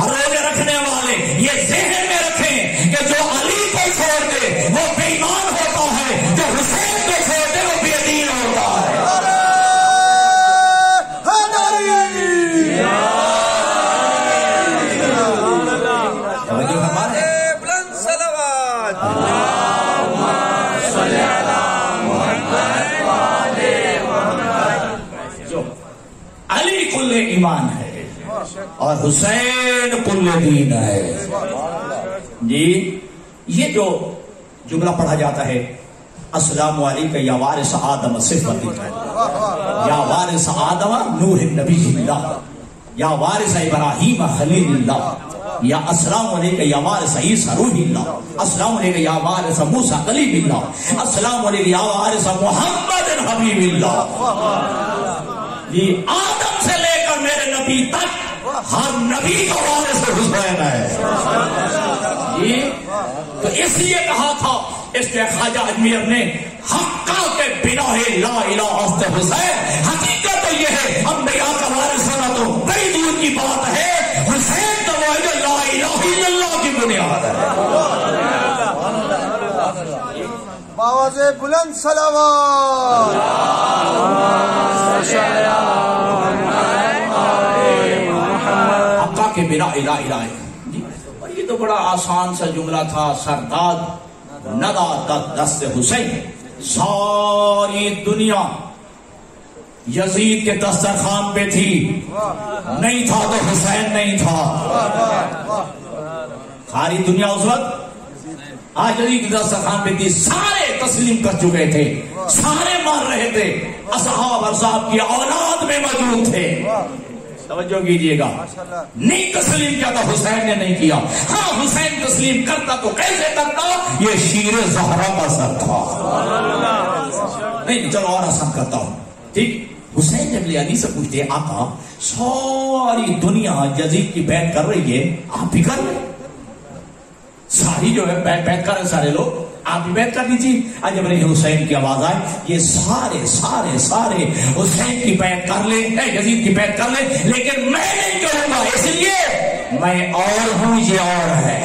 روزے رکھنے والے یہ ذہن میں رکھیں کہ جو علی کو چھوڑ دے وہ بے ایمان ہوتا ہے، جو حسین کو چھوڑ دے وہ بے دین ہوتا ہے۔ علی کل ایمان ہے اور حسین کل دین ہے۔ جی یہ جو جملہ پڑھا جاتا ہے السلام علیکم یا وارث آدم صفت یا وارث آدم نوح نبی اللہ یا وارث ابراہیم خلیل اللہ یا السلام علیکم یا وارث عیسیٰ روح اللہ، السلام علیکم یا وارث موسیٰ کلیم اللہ، السلام علیکم یا وارث محمد حبیب اللہ۔ یہ آدم سے لے کر میرے نبی تک ہر نبی کا وارث حسین ہے۔ تو اس لیے کہا تھا اس کے خواجہ اجمیر نے حقا کے بنا ہے لا الہ الا حسین۔ حقیقت تو یہ ہے انبیاء کا وارث ہونا تو بڑی دور کی بات ہے، حسین تو وہ ہے جو لا الہ الا اللہ کی بنیاد ہے۔ آواز بلند صلوات۔ حقا کے بنا الہ الہ۔ یہ تو بڑا آسان سا جملہ تھا، سرداد ندا دست حسین، ساری دنیا یزید کے دسترخوان پہ تھی، نہیں تھا تو حسین نہیں تھا۔ ساری دنیا اس وقت آج یزید کے دسترخوان پہ تھی، سارے تسلیم کر چکے تھے، سارے مان رہے تھے، اصحاب اور صاحب کی اولاد میں موجود تھے۔ توجہ کیجئے گا، نہیں تسلیم کیا تھا حسین نے نہیں کیا۔ ہاں حسین تسلیم کرتا تو کیسے کرتا؟ یہ شیر زہرا کا سر تھا۔ نہیں چلو اور آسان کرتا ہوں، ٹھیک۔ حسین جب علی سے پوچھتے آقا ساری دنیا یزید کی بیعت کر رہی ہے، آپ بھی کر رہے؟ ساری جو ہے بیعت کر رہے سارے لوگ، آپ بھی بیعت کر دیجیے۔ جب حسین کی آواز آئے یہ سارے سارے سارے حسین کی بیعت کر لیں، یزید کی بیعت کر لیں، لیکن میں نہیں کروں گا، اس لیے میں اور ہوں، یہ اور ہے،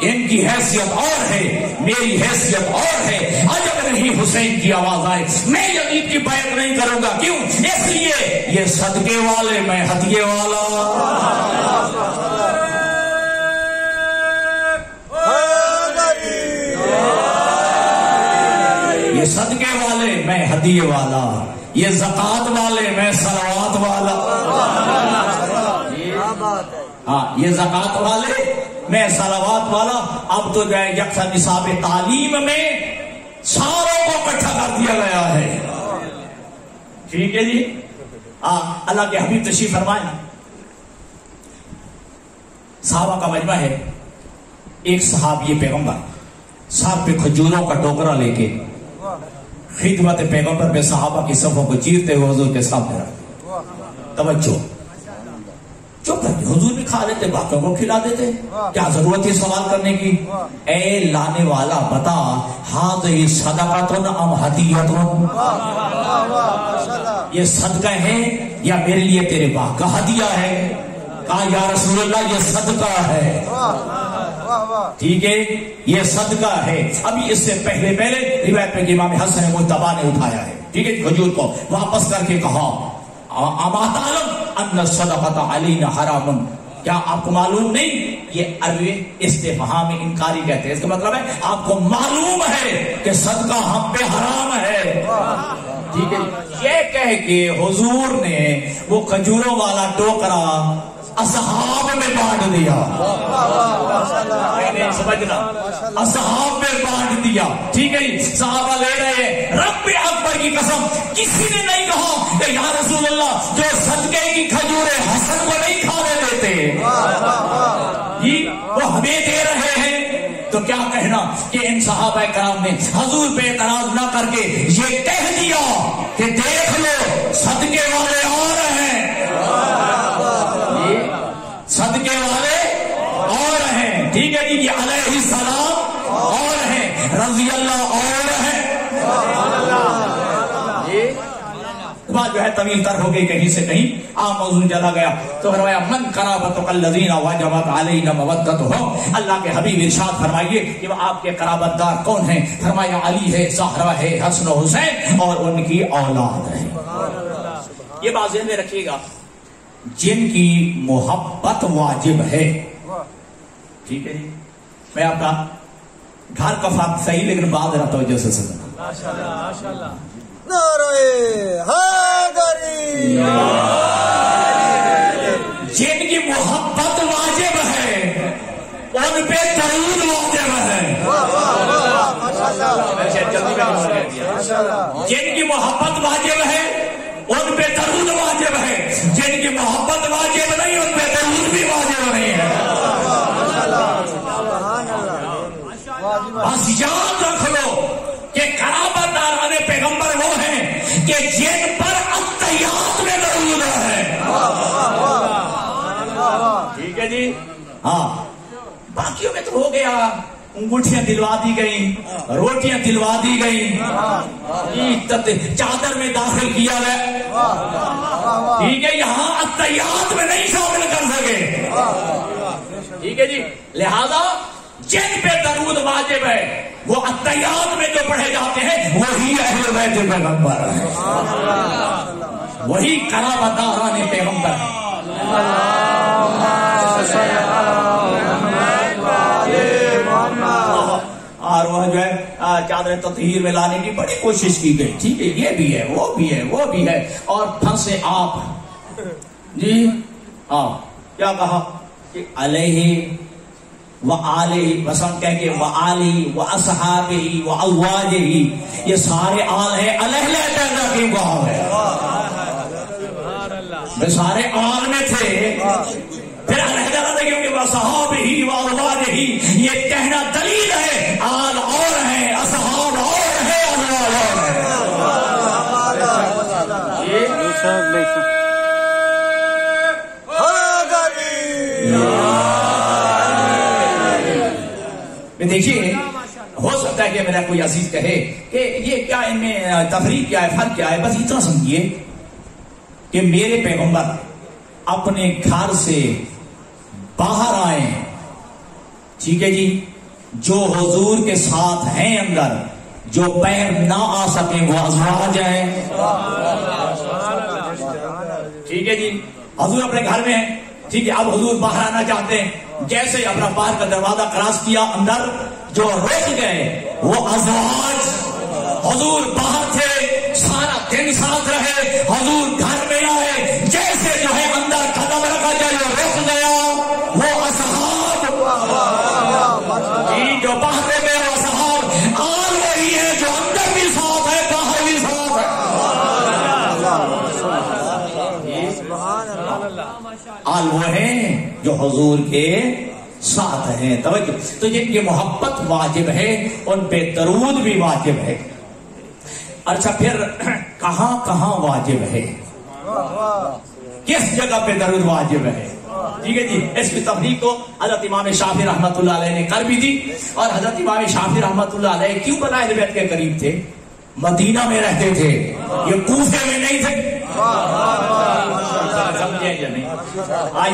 ان کی حیثیت اور ہے، میری حیثیت اور ہے۔ جب نہیں حسین کی آواز آئے میں یزید کی بیعت نہیں کروں گا، کیوں؟ اس لیے یہ صدقے والے میں ہدیے والا۔ یہ صدقے والے میں ہدیے والا، یہ زکات والے میں صلوات والا۔ ہاں یہ زکات والے میں صلوات والا۔ اب تو جو ہے یکساں نصاب تعلیم میں ساروں کو اکٹھا کر دیا گیا ہے، ٹھیک ہے جی۔ اللہ کے حبیب تشریف فرمائے، صحابہ کا مجمع ہے، ایک صحابی پیغمبر صاحب پہ کھجوروں کا ٹوکرا لے کے خدمت پیغمبر پہ صحابہ کی صفوں کو چیرتے ہوئے حضور کے سامنے رکھتے۔ توجہ، چپ رہتے، حضور بھی کھا لیتے، باقیوں کو کھلا دیتے، کیا ضرورت ہے سوال کرنے کی؟ اے لانے والا بتا، ہاذہ صدقۃ ام ہدیۃ؟ یہ صدقہ ہے یا میرے لیے تیرے باپ کا ہدیہ ہے؟ کہا یا رسول اللہ یہ صدقہ ہے۔ ٹھیک ہے، یہ صدقہ ہے۔ ابھی اس سے پہلے روایت میں امام حسن مجتبی نے اٹھایا ہے، ٹھیک ہے، کھجور کو واپس کر کے کہا اما تعلم ان الصدقۃ علینا حرام، کیا آپ کو معلوم نہیں؟ یہ عربی استفہام انکاری کہتے ہیں، اس کا مطلب ہے آپ کو معلوم ہے کہ صدقہ ہم پہ حرام ہے، ٹھیک ہے۔ یہ کہہ کے حضور نے وہ کھجوروں والا ٹوکرا اصحاب میں بانٹ دیا، سمجھنا، اصحاب میں بانٹ دیا، ٹھیک ہے۔ صحابہ لے رہے ہیں، رب اکبر کی قسم کسی نے نہیں کہا کہ یا رسول اللہ جو صدقے کی کھجوریں حسن کو نہیں کھانے دیتے جی وہ ہمیں دے رہے ہیں، تو کیا کہنا کہ ان صحابہ کرام نے حضور پہ اعتراض نہ کر کے یہ کہہ دیا کہ دیکھ لو صدقے والے اور ہیں، صدقے والے اور ہیں، ٹھیک ہے جی، علیہ السلام اور ہیں، رضی اللہ اور ہیں۔ خطبہ جو ہے طویل تر ہو گئی کہیں سے کہیں عام موضوع چلا گیا. تو فرمایا من قرابتک الذین وجبت علینا مودتهم. اللہ کے حبیب ارشاد فرمائیے کہ وہ آپ کے قرابت دار کون ہیں؟ فرمایا علی ہے، زہرا ہے، حسن و حسین اور ان کی اولاد ہے. یہ بات ذہن میں رکھیے گا، جن کی محبت واجب ہے. ٹھیک ہے جی، میں آپ کا گھر کا فاق صحیح لیکن بات ذرا توجہ سے سننا. نعرہ حیدری. جن کی محبت واجب ہے ان پہ درود واجب ہے. جن کی محبت واجب ہے ان پہ درود واجب ہے. جن کی محبت واجب نہیں ان پہ درود بھی واجب نہیں ہے. بس یاد رکھ لو کہ قرابت داران پیغمبر وہ ہیں کہ جن پر التحیات میں درود ہے. ٹھیک ہے جی. ہاں باقیوں میں تو ہو گیا، انگوٹھیاں دلوا دی گئیں، روٹیاں دلوا دی گئیں، چادر میں داخل کیا ہے. ٹھیک ہے، یہاں التحیات میں نہیں شامل کر سکے. ٹھیک ہے جی، لہذا جن پہ درود واجب ہے وہ التحیات میں جو پڑھے جاتے ہیں وہی اہل بیت پیغمبر ہیں، وہی قرابت داران پیغمبر ہیں. اور وہ جو ہے چادر تطہیر میں لانے کی بڑی کوشش کی گئی. ٹھیک ہے، یہ بھی ہے، وہ بھی ہے، وہ بھی ہے. اور پھنسے آپ جی. ہاں کیا کہا کہ علیہ وآلہ وسلم کہہ کے وآلہ واصحابہ وازواجہ، یہ سارے آل ہیں. علیہ پیدا کیوں کہا ہے؟ وہ سارے آل میں تھے. پھر علیحدہ کیوں کہ وصحابہ وازواجہ، یہ کہنا دلیل ہے آل اور ہیں، اصحاب اور ہیں، ازواج اور ہیں. دیکھیے، ہو سکتا ہے کہ میرا کوئی عزیز کہے کہ یہ کیا ان میں تفریق کیا ہے، فرق کیا ہے. بس اتنا سمجھیے کہ میرے پیغمبر اپنے گھر سے باہر آئے. ٹھیک ہے جی، جو حضور کے ساتھ ہیں اندر، جو پیر نہ آ سکیں وہ ازواج ہیں. ٹھیک ہے جی، حضور اپنے گھر میں ہیں. ٹھیک ہے، اب حضور باہر آنا چاہتے ہیں. جیسے اپنا باہر کا دروازہ کراس کیا، اندر جو رک گئے وہ ازواج. حضور باہر تھے، سارا دن ساتھ رہے، حضور گھر میں آئے، جیسے جو ہے اندر قدم رکھا جائے وہ رک گیا، وہ اصحاب. جی، جو باہر میں وہ اصحاب آل وہی ہے، جو اندر بھی ساتھ ہے باہر بھی ساتھ ہے. آل وہ ہیں جو حضور کے ساتھ ہیں. توجہ. تو جن کی محبت واجب ہے ان پہ درود بھی واجب ہے. اچھا، پھر کہاں کہاں واجب ہے، کس جگہ پہ درود واجب ہے؟ ٹھیک ہے جی، اس کی تفریق کو حضرت امام شافعی رحمت اللہ علیہ نے کر بھی دی. اور حضرت امام شافعی رحمت اللہ علیہ کیوں بنا اہل بیت کے قریب تھے؟ مدینہ میں رہتے تھے، یہ کوفے میں نہیں تھے. سمجھے یا نہیں؟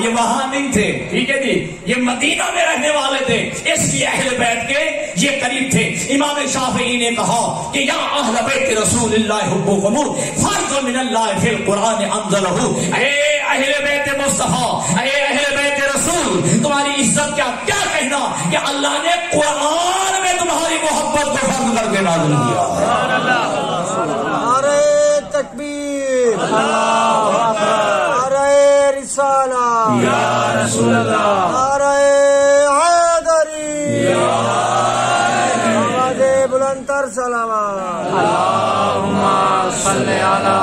یہ وہاں نہیں تھے. ٹھیک ہے جی، یہ مدینہ میں رہنے والے تھے، اس لیے اہل بیت کے یہ قریب تھے. امام شافعی نے کہا کہ یا اہل بیت رسول اللہ حبکم فرض من اللہ فی القرآن انزلہ. اے اہل بیت مصطفیٰ، اے اہل بیت رسول، تمہاری عزت کیا کہنا کہ اللہ نے قرآن میں تمہاری محبت کو فرض کر کے نازل کیا. نعرہ تکبیر، نعرہ رسالہ، یا رسول اللہ، نعرہ حیدری، آواز بلند تر سلامات. اللہم صلی علی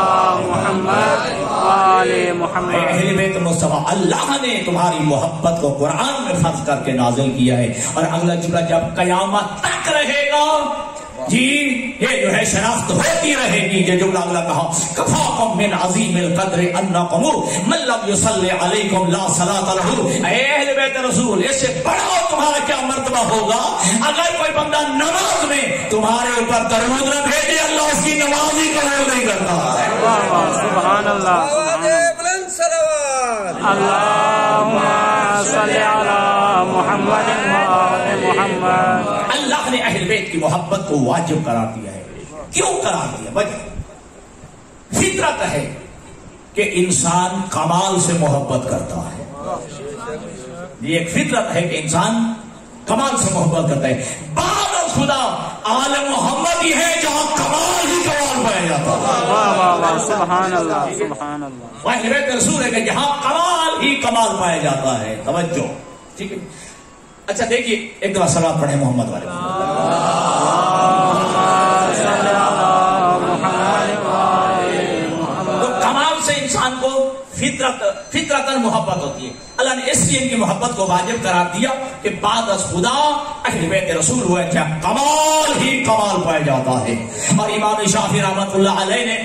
محمد آل محمد. اہل بیت مصطفیٰ، اللہ نے تمہاری محبت کو قرآن میں فرض کر کے نازل کیا ہے. اور اگلا جملہ جب قیامت تک رہے گا جی، یہ جو ہے شناخت ہوتی رہے گی. یہ جملہ اگلا کہا کفاکم من عظیم القدر انکم من لم یصلی علیکم لا صلاۃ لہ. اے اہل بیت رسول، اس سے بڑا تمہارا کیا مرتبہ ہوگا اگر کوئی بندہ نماز میں تمہارے اوپر درود نہ بھیجے، اللہ اس کی نماز ہی قبول نہیں کرتا ہے. سبحان اللہ. بلند صلوات. اللہم صلی علی محمد محمد. اللہ نے اہل بیت کی محبت کو واجب قرار دیا ہے. کیوں قرار دیا؟ وجہ فطرت ہے کہ انسان کمال سے محبت کرتا ہے. یہ ایک فطرت ہے کہ انسان کمال سے محبت کرتا ہے. بعد از خدا آل محمد ہی ہے جہاں کمال ہی کمال پایا جاتا ہے. سبحان اللہ. سبحان اللہ. وہ اہل بیت رسول ہے کہ جہاں کمال ہی کمال پایا جاتا ہے. توجہ. ٹھیک ہے. اچھا دیکھیے ایک دفعہ صلوات پڑھیں محمد والے. تو کمال سے انسان کو فطرتاً محبت ہوتی ہے. اللہ نے اس لیے ان کی محبت کو واجب قرار دیا کہ بعد از خدا اہل بیت رسول ہوئے جہاں کمال ہی کمال پایا جاتا ہے. اور امام شافعی رحمۃ اللہ علیہ نے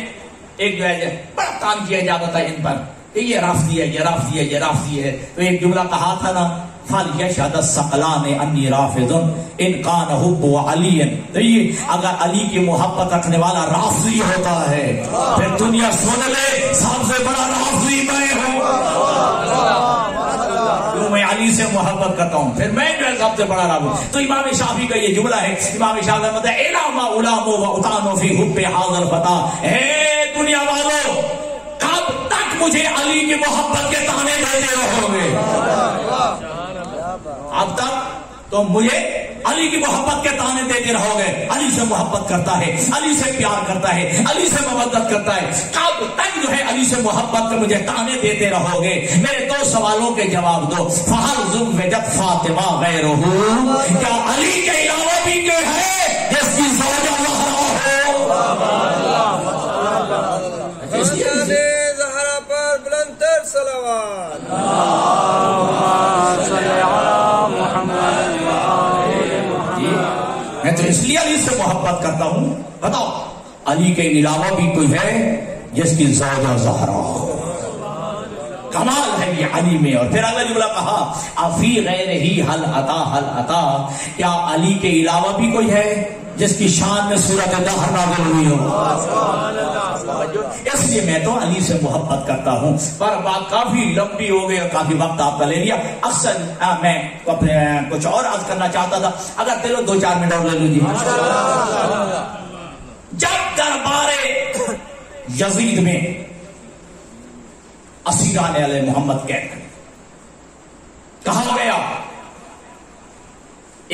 ایک جو ہے بڑا کام کیا جاتا تھا ان پر کہ یہ رافضی ہے، یہ رافضی ہے، یہ رافضی ہے. تو ایک جملہ کہا تھا نا، فَلْيَشْهَدِ الثَّقَلَانِ أَنِّي رَافِضٌ إِنْ كَانَ حُبُّ عَلِيٍّ. اگر علی کی محبت رکھنے والا رافضی ہوتا ہے پھر دنیا سن لے سب سے بڑا رافضی میں ہوں. میں علی سے محبت کرتا ہوں پھر میں جو ہے سب سے بڑا رافضی. تو امام شافعی کا یہ جملہ ہے. امام شافعی کہتے ہیں اِلَامَ عُلَامُ وَأُطَانُ فِي حُبِّ هَذَا الْفَتَىٰ. اے دنیا والو کب تک مجھے علی کی محبت کے تانے دیتے رہو گے؟ اب تک تو مجھے علی کی محبت کے تانے دیتے رہو گے. علی سے محبت کرتا ہے، علی سے پیار کرتا ہے، علی سے مودت کرتا ہے. کب تک جو ہے علی سے محبت کے مجھے تانے دیتے رہو گے؟ میرے دو سوالوں کے جواب دو. فہل زوجت فاطمہ غیرہ، کیا علی کے علاوہ بھی کوئی ہے جس کی زوجہ زہرا ہو؟ زہرا پر بلند تر صلوات. میں تو اس لیے علی سے محبت کرتا ہوں. بتاؤ علی کے علاوہ بھی کوئی ہے جس کی زوجہ زہرا ہو؟ کمال ہے یہ علی میں. اور پھر اگلا جملہ کہا افی غیرہ حل عطا، کیا علی کے علاوہ بھی کوئی ہے جس کی شان میں سورۃ دہر نازل ہوئی ہو؟ اس لیے میں تو علی سے محبت کرتا ہوں. پر بات کافی لمبی ہو گئی اور کافی وقت آپ کا لے لیا. اکثر میں کچھ اور عرض کرنا چاہتا تھا. اگر دے لو 2-4 منٹ اور لے لو جی. جب دربار یزید میں اسیران علیہ محمد کہا گیا،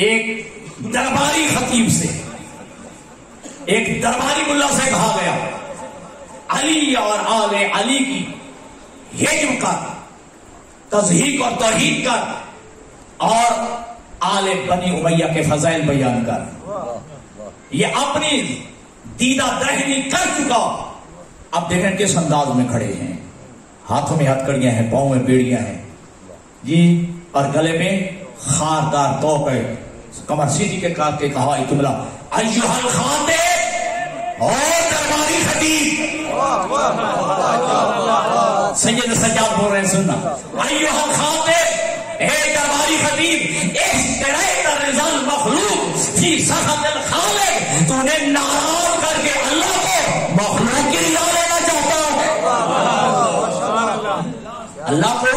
ایک درباری خطیب سے، ایک درباری ملا سے کہا گیا علی اور آل علی کی ہجم کر، تضحیق اور توہین کر، اور آل بنی امیہ کے فضائل بیان کر. یہ اپنی دیدہ دہنی کر چکا. اب دیکھیں کس انداز میں کھڑے ہیں. ہاتھوں میں ہتھکڑیاں ہیں، پاؤں میں بیڑیاں ہیں جی، اور گلے میں خاردار توق ہے. کمر سیدھی کے کاٹ کے کہا ایک جملہ ایھا الخاطب، اور درباری خطیب سید سجاد بول رہے ہیں، سننا ایھا الخاطب، اے درباری خطیب، اشتریت رضا المخلوق فی سخط الخالق، تو نے ناراض کر کے اللہ کو مخلوق کی رضا لینا چاہتا ہوں. اللہ کو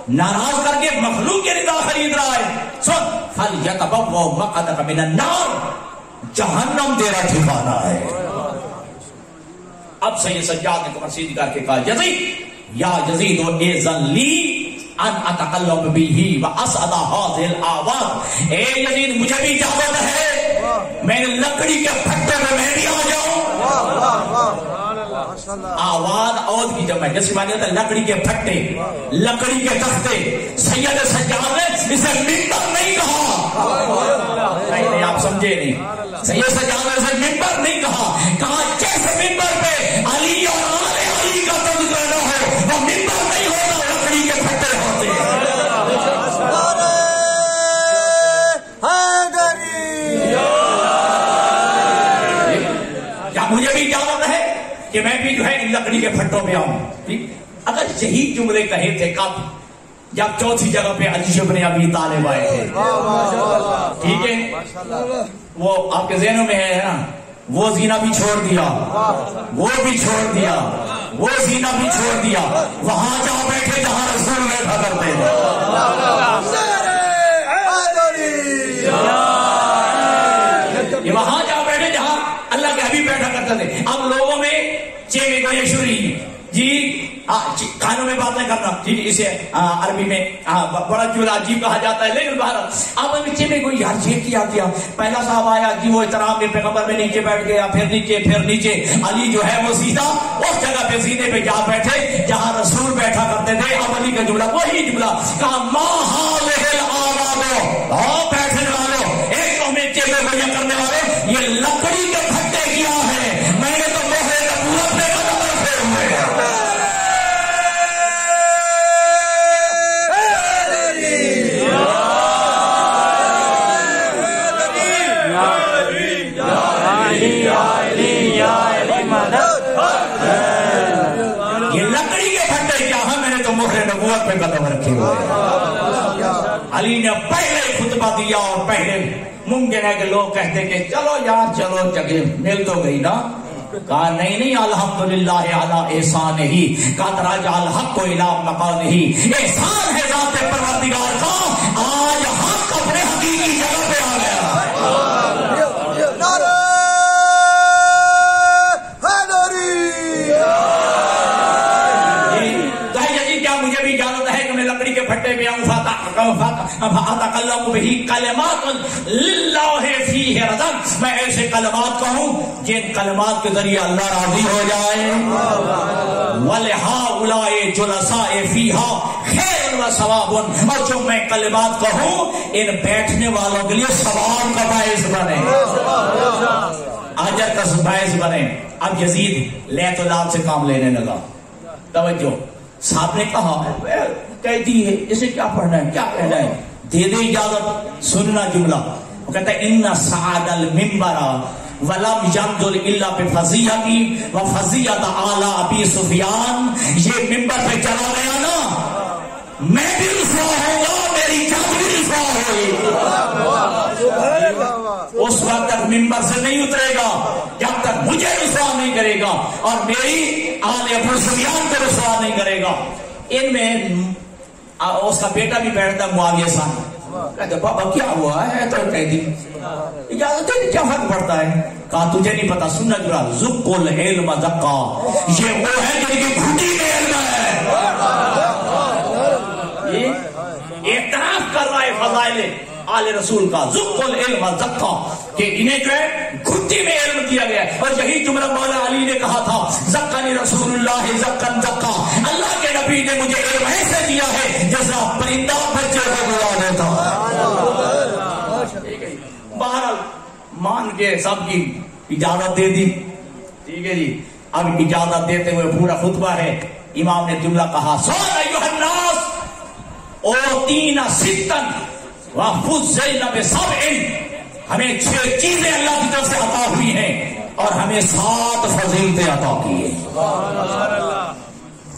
ناراض کر کے مخلوق کی رضا خرید رہا ہے. سن فَلْيَتَبَوَّأْ مَقْعَدَهُ مِنَ النَّارِ، جہنم تیرا ٹھکانہ ہے. اب سید سجاد نے کمر سیدھی کر کے کہا یزید، یا یزید اذن لی ان اتکلم بہ واسعد هذه الاواد، اے یزید مجھے بھی اجازت ہے میں لکڑی کے پھٹے میں بھی آ جاؤں. آواد عود کی جمع ہے، جیسے معنی ہوتا ہے لکڑی کے پھٹے، لکڑی کے تختے. سید سجاد نے اسے منبر نہیں کہا. نہیں آپ سمجھے نہیں. سید سجاد نے اسے منبر نہیں کہا. کہا جیسے منبر پہ علی اور آل علی کا تذکرہ نہ ہو وہ منبر نہیں ہوتا، لکڑی کے پھٹے ہوتے ہیں. کیا مجھے بھی اجازت ہے کہ میں بھی جو ہے لکڑی کے پھٹوں پہ آؤں؟ اگر یہی جملے کہے تھے کب؟ جب چوتھی جگہ پہ علی بن ابی طالب آئے تھے. ٹھیک ہے، وہ آپ کے ذہنوں میں ہے نا وہ زینہ بھی چھوڑ دیا، وہ بھی چھوڑ دیا، وہ زینہ بھی چھوڑ دیا، وہاں جا بیٹھے جہاں رسول بیٹھا کرتے تھے، وہاں جا بیٹھے جہاں اللہ کے حبیب بیٹھا کرتے تھے۔ اب لوگوں میں چیمے کو یہ شروع جی کانوں میں باتیں کرنا، جی اسے عربی میں بڑا جملہ عجیب کہا جاتا ہے، لیکن بہرحال اب بچے میں کوئی یار یہ کیا پہلا صاحب آیا جی وہ احترام میں پیغمبر میں نیچے بیٹھ گیا، پھر نیچے علی جو ہے وہ سیدھا اس جگہ پہ سیدھے پہ جا بیٹھے جہاں رسول بیٹھا کرتے تھے۔ اب علی کا جملہ وہی جملہ کہا ما هذه الآلات، بیٹھنے والوں ایک تو میں چیلے بھیا کرنے والے یہ لکڑی کے پھٹے کیا ہے، میں نے تو مہر نبوت پہ قدم رکھے ہوئے ہیں۔ یہ لکڑی کے پھٹے کیا ہے، میں نے تو مہر نبوت پہ قدم رکھے ہوئے ہیں۔ علی نے پہلے خطبہ دیا اور پہلے ممکن ہے کہ لوگ کہتے کہ چلو یار چلو جگہ مل تو گئی نا، کہا نہیں الحمدللہ علی احسان ہی قد رجع الحق الی مقامہ، احسان ہے ذات پروردگار کا آج حق اپنے حقیقی جگہ پہ آ گیا۔ مجھے بھی اجازت ہے کہ میں لکڑی کے پھٹے میں آؤں فاتکلم بہ کلمات للہ فیہ رضا، میں ایسے کلمات کہوں جن کلمات کے ذریعے اللہ راضی ہو جائے۔ ولہؤلاء جلساء فیہا خیر و ثواب، اور جو میں کلمات کہوں ان بیٹھنے والوں کے لیے ثواب کا باعث بنے، اجر کا باعث بنے۔ اب یزید لیت العدل سے کام لینے لگا۔ توجہ، صاحب نے کہا قیدی ہے اسے کیا پڑھنا ہے کیا کہنا ہے، دے دے اجازت۔ سننا جملہ، وہ کہتا ہے ان صعد المنبر ولم ينزل الا بفضیحتی وفضیحت آل ابی سفیان، یہ ممبر پہ چلا گیا نا میں بھی رسوا ہوں گا، میری جان بھی رسوا ہوگی۔ اس وقت تک ممبر سے نہیں اترے گا جب تک مجھے رسوا نہیں کرے گا اور میری آل ابو سفیان کو رسوا نہیں کرے گا۔ ان میں اس کا بیٹا بھی بیٹھتا معاویہ صاحب، کہتے بابا کیا ہوا ہے تو قیدی اجازت ہے کیا فرق پڑتا ہے؟ کہا تجھے نہیں پتا، سننا جڑا ذق العلم ذقا، یہ وہ ہے جن کی گھٹی میں علم ہے، یہ اعتراف کر رہا ہے فضائل آل رسول کا، ذق العلم ذقا، کہ انہیں جو ہے گھٹی میں علم دیا گیا ہے۔ اور یہی جملہ مولا علی نے کہا تھا زکانی رسول اللہ زکن زکا، اللہ کے نبی نے مجھے علم ایسے دیا ہے جیسا پرندہ بچے کو اڑا دیتا۔ بہرحال مان کے سب کی اجازت دے دی، ٹھیک ہے جی۔ اب اجازت دیتے ہوئے پورا خطبہ ہے، امام نے جملہ کہا سو ایھا الناس اوتینا ستن وفضلنا بسبع، ہمیں 6 چیزیں اللہ کی طرف سے عطا ہوئی ہیں اور ہمیں 7 فضیلتیں عطا کی ہیں۔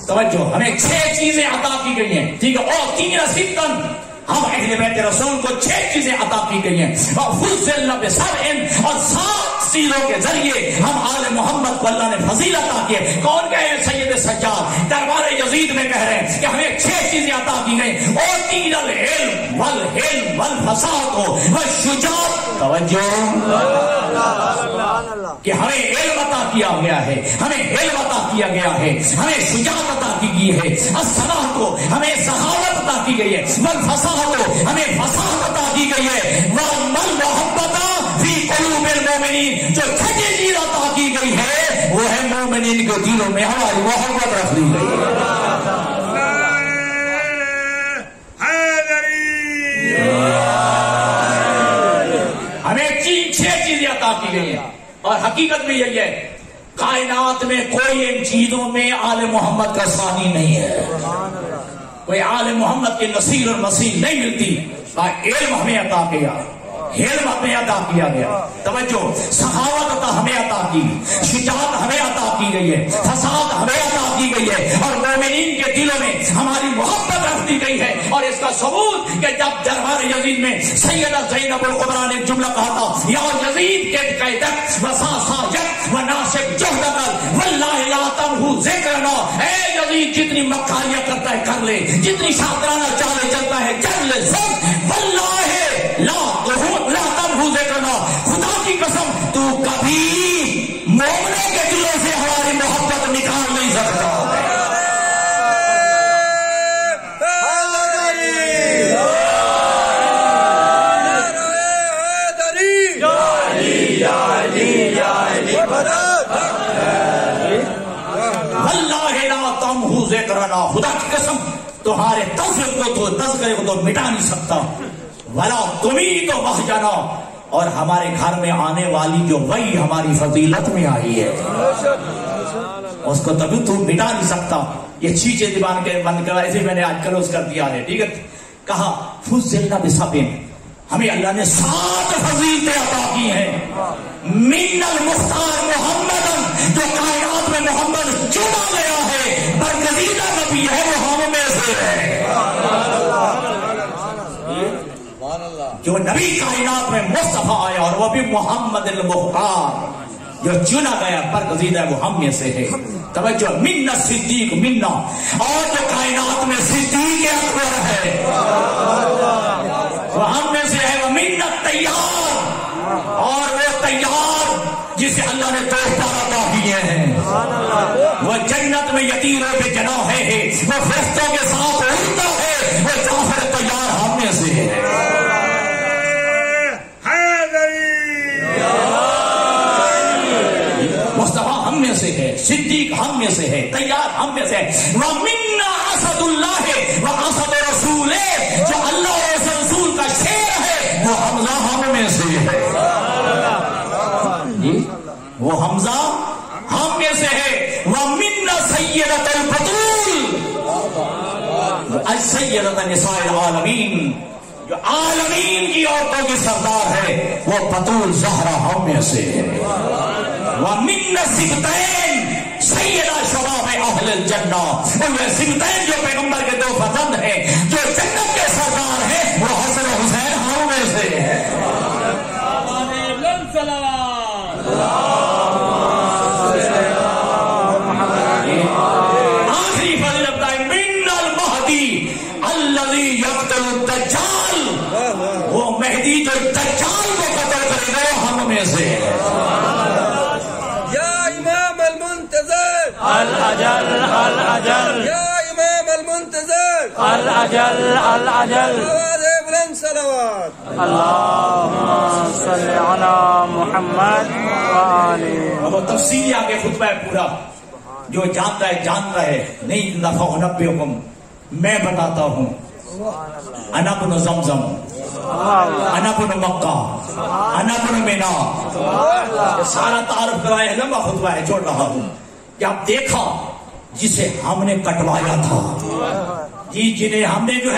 توجہ، ہمیں 6 چیزیں عطا کی گئی ہیں، ٹھیک ہے، اور 3 ستن، ہم اہل بیت رسول کو 6 چیزیں عطا کی گئی ہیں، وفضلنا بسبع، اور 7 چیزوں کے ذریعے ہم آل محمد کو اللہ نے فضیلت عطا کی ہے۔ کون کہے ہیں؟ سید سجاد دربار یزید میں کہہ رہے ہیں کہ ہمیں 6 چیزیں عطا کی گئی، اور 3 العلم والحلم والفصاحت والشجاعت، توجہ، کہ ہمیں علم عطا کیا گیا ہے، ہمیں علم عطا کیا گیا ہے، ہمیں شجاعت عطا کی گئی ہے، الصلاح کو ہمیں صحاوت عطا کی گئی ہے، والفصاحت کو ہمیں فصاحت عطا کی گئی ہے، والمحبت فی قلوب المومنین، جو چھٹی چیز عطا کی گئی ہے وہ ہے مومنین کے دلوں میں ہماری محبت رکھ دی گئی ہے۔ ہمیں 6 چیزیں عطا کی گئی ہیں، اور حقیقت میں یہی ہے کائنات میں کوئی ان چیزوں میں آل محمد کا ثانی نہیں ہے، کوئی آل محمد کے نصیر اور مسیح نہیں ملتی۔ علم ہمیں عطا کیا، علم ہمیں عطا کیا گیا. توجہ, سخاوت عطا ہمیں عطا کی, شجاعت ہمیں عطا کی گئی ہے, فساد ہمیں عطا کی گئی ہے, اور مومنین کے دلوں میں ہماری محبت رکھ دی گئی ہے. اور اس کا ثبوت کہ جب دربار یزید میں سیدہ زینب الکبریٰ نے ایک جملہ کہا تھا, یا یزید کے قیدک وسا ساجد و ناشب جہدک واللہ لا تمحو ذکرنا. اے یزید, جتنی مکاریاں کرتا ہے کر لے, جتنی شاطرانہ چالیں چلتا ہے چل لے, سب واللہ لا تمحو ذکرنا. خدا کی قسم تو کبھی مومنوں کے دلوں سے ہماری محبت نکال نہیں سکتا. خدا کی قسم تمہارے تذکرے کو تو مٹا نہیں سکتا. ولا تمہیں تو بخ جانا, اور ہمارے گھر میں آنے والی جو وہی ہماری فضیلت میں آئی ہے اس کو تبھی تو مٹا نہیں سکتا. یہ چیزیں زبان کے بند کر, ایسے میں نے آج کلوز کر دیا ہے. ٹھیک ہے, کہا فضلنا بسبع, ہمیں اللہ نے 7 فضیلتیں عطا کی ہیں. من المختار محمد, جو کائنات میں محمد چنا گیا ہے, برگزیدہ نبی ہے, وہ ہم میں سے ہے. جو نبی کائنات میں مصطفیٰ آیا, اور وہ بھی محمد المختار جو چنا گیا برگزیدہ, وہ ہم میں سے ہے. توجہ, منا صدیق منا, اور جو کائنات میں صدیق اکبر ہے وہ ہم میں سے ہے. وہ منا تیار, اور وہ تیار جسے اللہ نے دوستار عطا کیے ہیں. وہ جنت میں یتیموں پہ جناح ہے, وہ فرشتوں کے ساتھ اڑتا ہے, وہ جعفر تیار ہم میں سے ہے. مصطفیٰ ہم میں سے ہے, صدیق ہم میں سے ہے, تیار ہم میں سے ہے. وَمِنَّا اسد اللہ واسد رسول, جو اللہ اور رسول کا شیر ہے وہ حمزہ ہم میں سے ہے. وہ حمزہ ہم میں سے ہے. وَمِنَّا سَيِّدَةَ الْبَطُولِ, سیدۃ نساء العالمین, جو عالمین کی عورتوں کی سردار ہے وہ بطول زہرا ہم میں سے ہے. وَمِنَّا السِّبْطَيْنِ سیدہ شباب اہل الجنہ, وہ سبطین جو پیغمبر کے 2 فرزند ہیں, جو جنت کے سردار ہیں, وہ حسن حسین ہم میں سے ہے. آخری فضیلت ہے من المہدی الذی یقتل الدجال, وہ مہدی جو دجال کو قتل کرے گا وہ ہم میں سے ہے. الأجل الأجل, يا إمام المنتظر الأجل الأجل. صلوات اللهم صل على محمد وآله. وہ تفصیلی آگے خطبہ ہے پورا, جو جانتا ہے جانتا ہے, نہیں نفع نبئکم, میں بتاتا ہوں. انا بن زمزم, انا بن مکہ, انا بن مینا, سارا تعارف کرائے, لمبا خطبہ ہے, چھوڑ رہا ہوں. کیا دیکھا جسے ہم نے کٹوایا تھا, جی جنہیں ہم نے جو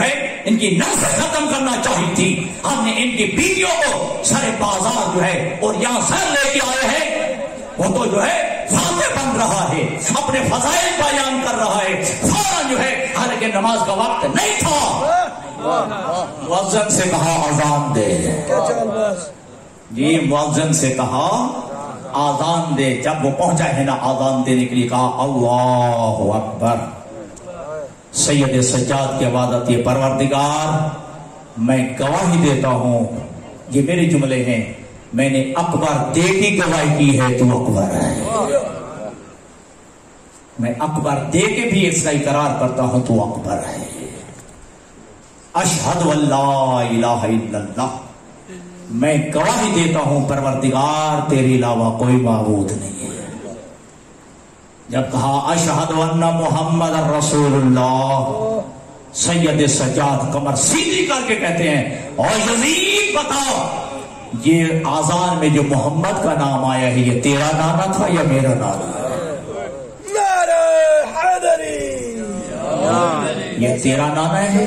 ہے ان کی نسل ختم کرنا چاہی تھی, ہم نے ان کی بیویوں کو سر بازار جو ہے اور یہاں سر لے کے آئے ہیں. وہ تو جو ہے فاتح بن رہا ہے, اپنے فضائل بیان کر رہا ہے. فوراً جو ہے, حالانکہ نماز کا وقت نہیں تھا, مؤذن سے کہا اذان دے. جی مؤذن سے کہا آذان دے. جب وہ پہنچا ہے نا آذان دینے کے لیے, کہا اللہ اکبر. سید سجاد کی عبادت, یہ پروردگار میں گواہی دیتا ہوں, یہ میرے جملے ہیں, میں نے اکبر دے کی گواہی کی ہے, تو اکبر ہے. میں اکبر دے کے بھی اس کا اقرار کرتا ہوں, تو اکبر ہے. اشہد اللہ الہ الا اللہ, میں گواہی دیتا ہوں پروردگار تیرے علاوہ کوئی معبود نہیں ہے. جب کہا اشہد ان محمد رسول اللہ, سید سجاد کمر سیدھی کر کے کہتے ہیں, اور یزید بتاؤ یہ آذان میں جو محمد کا نام آیا ہے یہ تیرا نانا تھا یا میرا نانا ہے؟ یہ تیرا نانا ہے,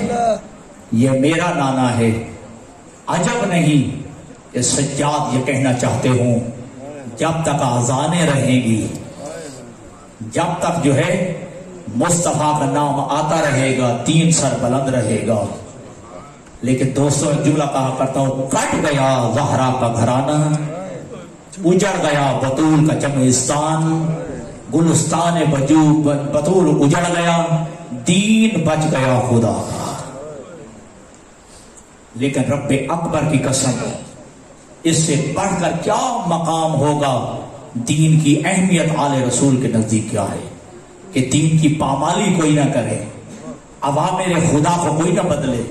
یہ میرا نانا ہے. عجب نہیں کہ سجاد یہ کہنا چاہتے ہوں جب تک اذانیں رہیں گی، جب تک جو ہے مصطفیٰ کا نام آتا رہے گا، دین سر بلند رہے گا. لیکن دوستوں ایک جملہ کہا کرتا ہوں، کٹ گیا زہرا کا گھرانہ، اجڑ گیا بطول کا جمعستان، گلستان بطول اجڑ گیا، دین بچ گیا خدا کا. لیکن رب اکبر کی قسم، اس سے بڑھ کر کیا مقام ہوگا؟ دین کی اہمیت آل رسول کے نزدیک کیا ہے کہ دین کی پامالی کوئی نہ کرے، عوامر خدا کو کوئی نہ بدلے،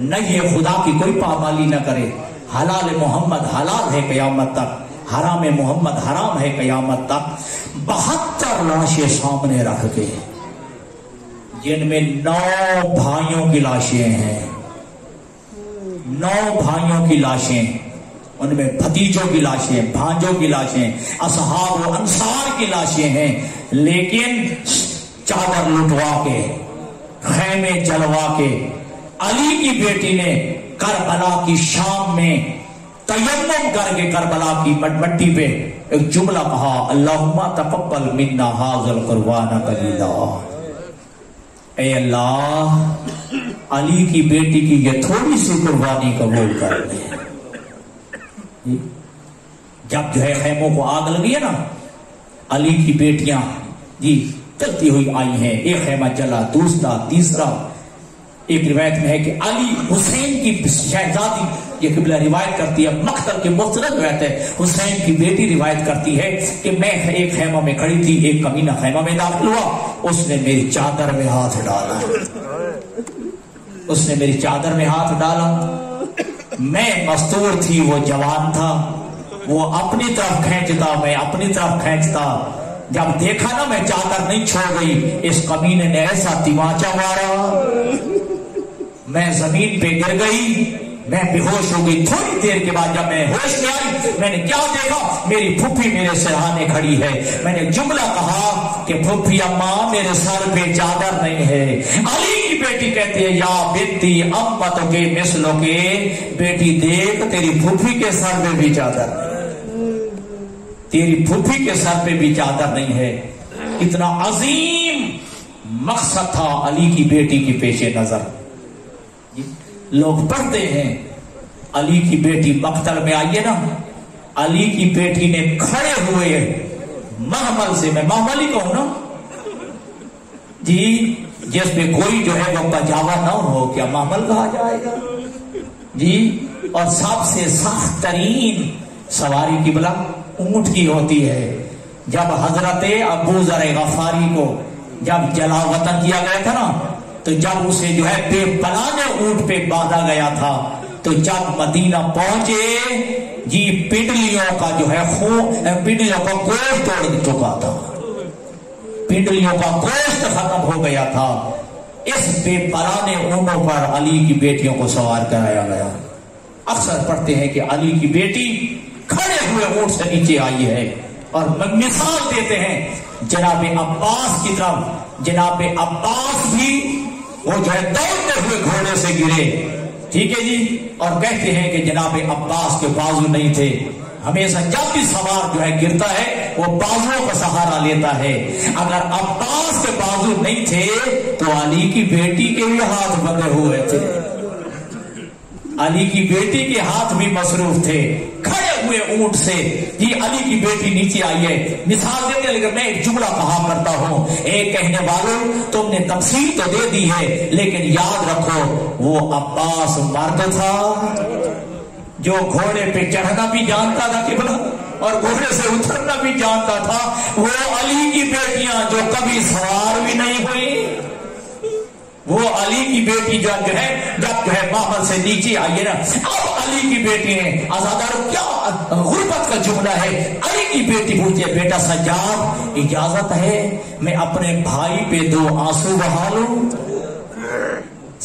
نہیں خدا کی کوئی پامالی نہ کرے. حلال محمد حلال ہے قیامت تک، حرام محمد حرام ہے قیامت تک. 72 لاشیں سامنے رکھ کے، جن میں 9 بھائیوں کی لاشیں ہیں، 9 بھائیوں کی لاشیں، ان میں بھتیجوں کی لاشیں، بھانجوں کی لاشیں، اصحاب و انصار کی لاشیں ہیں. لیکن چادر لٹوا کے، خیمے جلوا کے، علی کی بیٹی نے کربلا کی شام میں تیمم کر کے کربلا کی مٹی پہ ایک جملہ کہا، اللہم تقبل منا ھذا القربان قلیلا. اے اللہ، علی کی بیٹی کی یہ تھوڑی سی قربانی قبول کر لے. جب جو ہے خیموں کو آگ لگی ہے نا، علی کی بیٹیاں جی چلتی ہوئی آئی ہیں، ایک خیمہ جلا، دوسرا، تیسرا. ایک روایت میں ہے کہ علی حسین کی شہزادی، یہ قبلہ روایت کرتی ہے، مقتل کی مستند روایت ہے، حسین کی بیٹی روایت کرتی ہے کہ میں ایک خیمہ میں کھڑی تھی، ایک کمینہ خیمہ میں داخل ہوا، اس نے میری چادر میں ہاتھ ڈالا، اس نے میری چادر میں ہاتھ ڈالا. میں مستور تھی، وہ جوان تھا، وہ اپنی طرف کھینچتا، میں اپنی طرف کھینچتا. جب دیکھا نا میں چادر نہیں چھوڑ گئی، اس کمینے نے ایسا تماچا مارا، میں زمین پہ گر گئی، میں بے ہوش ہو گئی. تھوڑی دیر کے بعد جب میں ہوش میں آئی، میں نے کیا دیکھا؟ میری پھوپھی میرے سرہانے کھڑی ہے. میں نے جملہ کہا کہ پھوپھی اماں میرے سر پہ چادر نہیں ہے. علی کی بیٹی کہتی ہے، یا بنتی امتو کے مثلو کے، بیٹی دیکھ تیری پھوپھی کے سر پہ بھی چادر نہیں، تیری پھوپھی کے سر پہ بھی چادر نہیں ہے. اتنا عظیم مقصد تھا علی کی بیٹی کی پیش نظر. لوگ پڑھتے ہیں علی کی بیٹی مقتل میں آئیے نا، علی کی بیٹی نے کھڑے ہوئے محمل سے، میں محمل ہی کہوں نا جی، جس میں کوئی جو ہے وہ پجاوا نہ ہو، کیا محمل کہا جائے گا جی. اور سب سے سخت ترین سواری کی بلا اونٹ کی ہوتی ہے. جب حضرت ابو ذر غفاری کو جب جلا وطن کیا گیا تھا نا، تو جب اسے جو ہے بے پناہ اونٹ پہ باندھا گیا تھا، تو جب مدینہ پہنچے جی پنڈلیوں کا جو ہے پنڈلیوں کا گوشت توڑ چکا تھا، پنڈلیوں کا گوشت ختم ہو گیا تھا. اس بے پناہ اونٹوں پر علی کی بیٹیوں کو سوار کرایا گیا. اکثر پڑھتے ہیں کہ علی کی بیٹی کھڑے ہوئے اونٹ سے نیچے آئی ہے، اور مثال دیتے ہیں جناب عباس کی طرف. جناب عباس بھی وہ جو ہے دوڑتے ہوئے گھوڑے سے گرے، ٹھیک ہے جی، اور کہتے ہیں کہ جناب عباس کے بازو نہیں تھے. ہمیشہ جب بھی سوار جو ہے گرتا ہے وہ بازوؤں کا سہارا لیتا ہے. اگر عباس کے بازو نہیں تھے تو علی کی بیٹی کے بھی ہاتھ بندھے ہوئے تھے، علی کی بیٹی کے ہاتھ بھی مصروف تھے. کھڑے ہوئے اونٹ سے یہ علی کی بیٹی نیچے آئی ہے. مثال دیتے، لیکن میں ایک جملہ کہا کرتا ہوں، ایک کہنے والوں تم نے تفسیر تو دے دی ہے، لیکن یاد رکھو وہ عباس مرد تھا جو گھوڑے پہ چڑھنا بھی جانتا تھا قبلہ، اور گھوڑے سے اترنا بھی جانتا تھا. وہ علی کی بیٹیاں جو کبھی سوار بھی نہیں ہوئی، وہ علی کی بیٹی جب جو ہے محمل سے نیچے آئیے نا، اب علی کی بیٹی نے آزاداروں کیا غربت کا جملہ ہے. علی کی بیٹی پوچھتی ہے، بیٹا سجاد اجازت ہے میں اپنے بھائی پہ 2 آنسو بہا لوں؟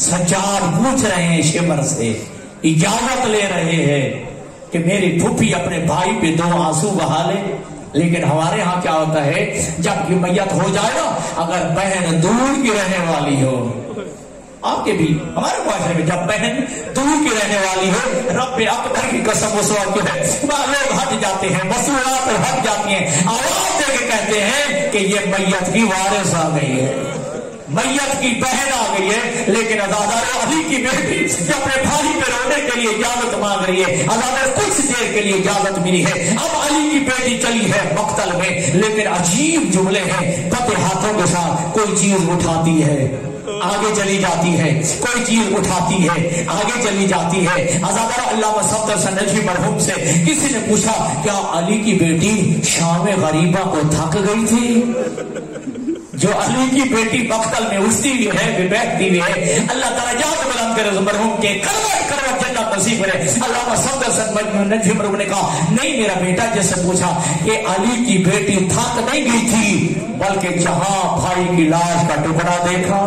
سجاد پوچھ رہے ہیں شمر سے، اجازت لے رہے ہیں کہ میری پھوپھی اپنے بھائی پہ 2 آنسو بہا لے. لیکن ہمارے ہاں کیا ہوتا ہے، جب کہ میت ہو جائے نا، اگر بہن دور کی رہنے والی ہو آپ کے بھی ہمارے معاشرے میں جب بہن دور کی رہنے والی ہو، رب اکبر کی قسم اس وقت جو ہے لوگ ہٹ جاتے ہیں، مسئولات ہٹ جاتی ہیں، آواز دے کے کہتے ہیں کہ یہ میت کی وارث آ گئی ہے، میت کی بہن آ گئی ہے۔ لیکن عزادارو علی کی بیٹی جو اپنے بھائی پہ رونے کے لیے اجازت مانگ رہی ہے، عزادارو کچھ دیر کے لیے اجازت ملی ہے، اب علی کی بیٹی چلی ہے مقتل میں، لیکن عجیب جملے ہیں، پتے ہاتھوں کے ساتھ کوئی چیز اٹھاتی ہے آگے چلی جاتی ہے، کوئی چیز اٹھاتی ہے آگے چلی جاتی ہے۔ عزادارو علامہ صفدر سنجھی مرحوم سے کسی نے پوچھا کیا علی کی بیٹی شام غریبہ کو تھک گئی تھی؟ جو علی کی بیٹی مقتل میں اٹھتی ہوئی ہے، بیٹھتی ہوئی ہے، اللہ درجات بلند کرے مرحوم کے، کروٹ کروٹ جنت نصیب کرے۔ علامہ صفدر سنجھی مرحوم نے کہا نہیں میرا بیٹا، جس سے پوچھا کہ علی کی بیٹی تھک نہیں گئی تھی، بلکہ جہاں بھائی کی لاش کا ٹکڑا دیکھا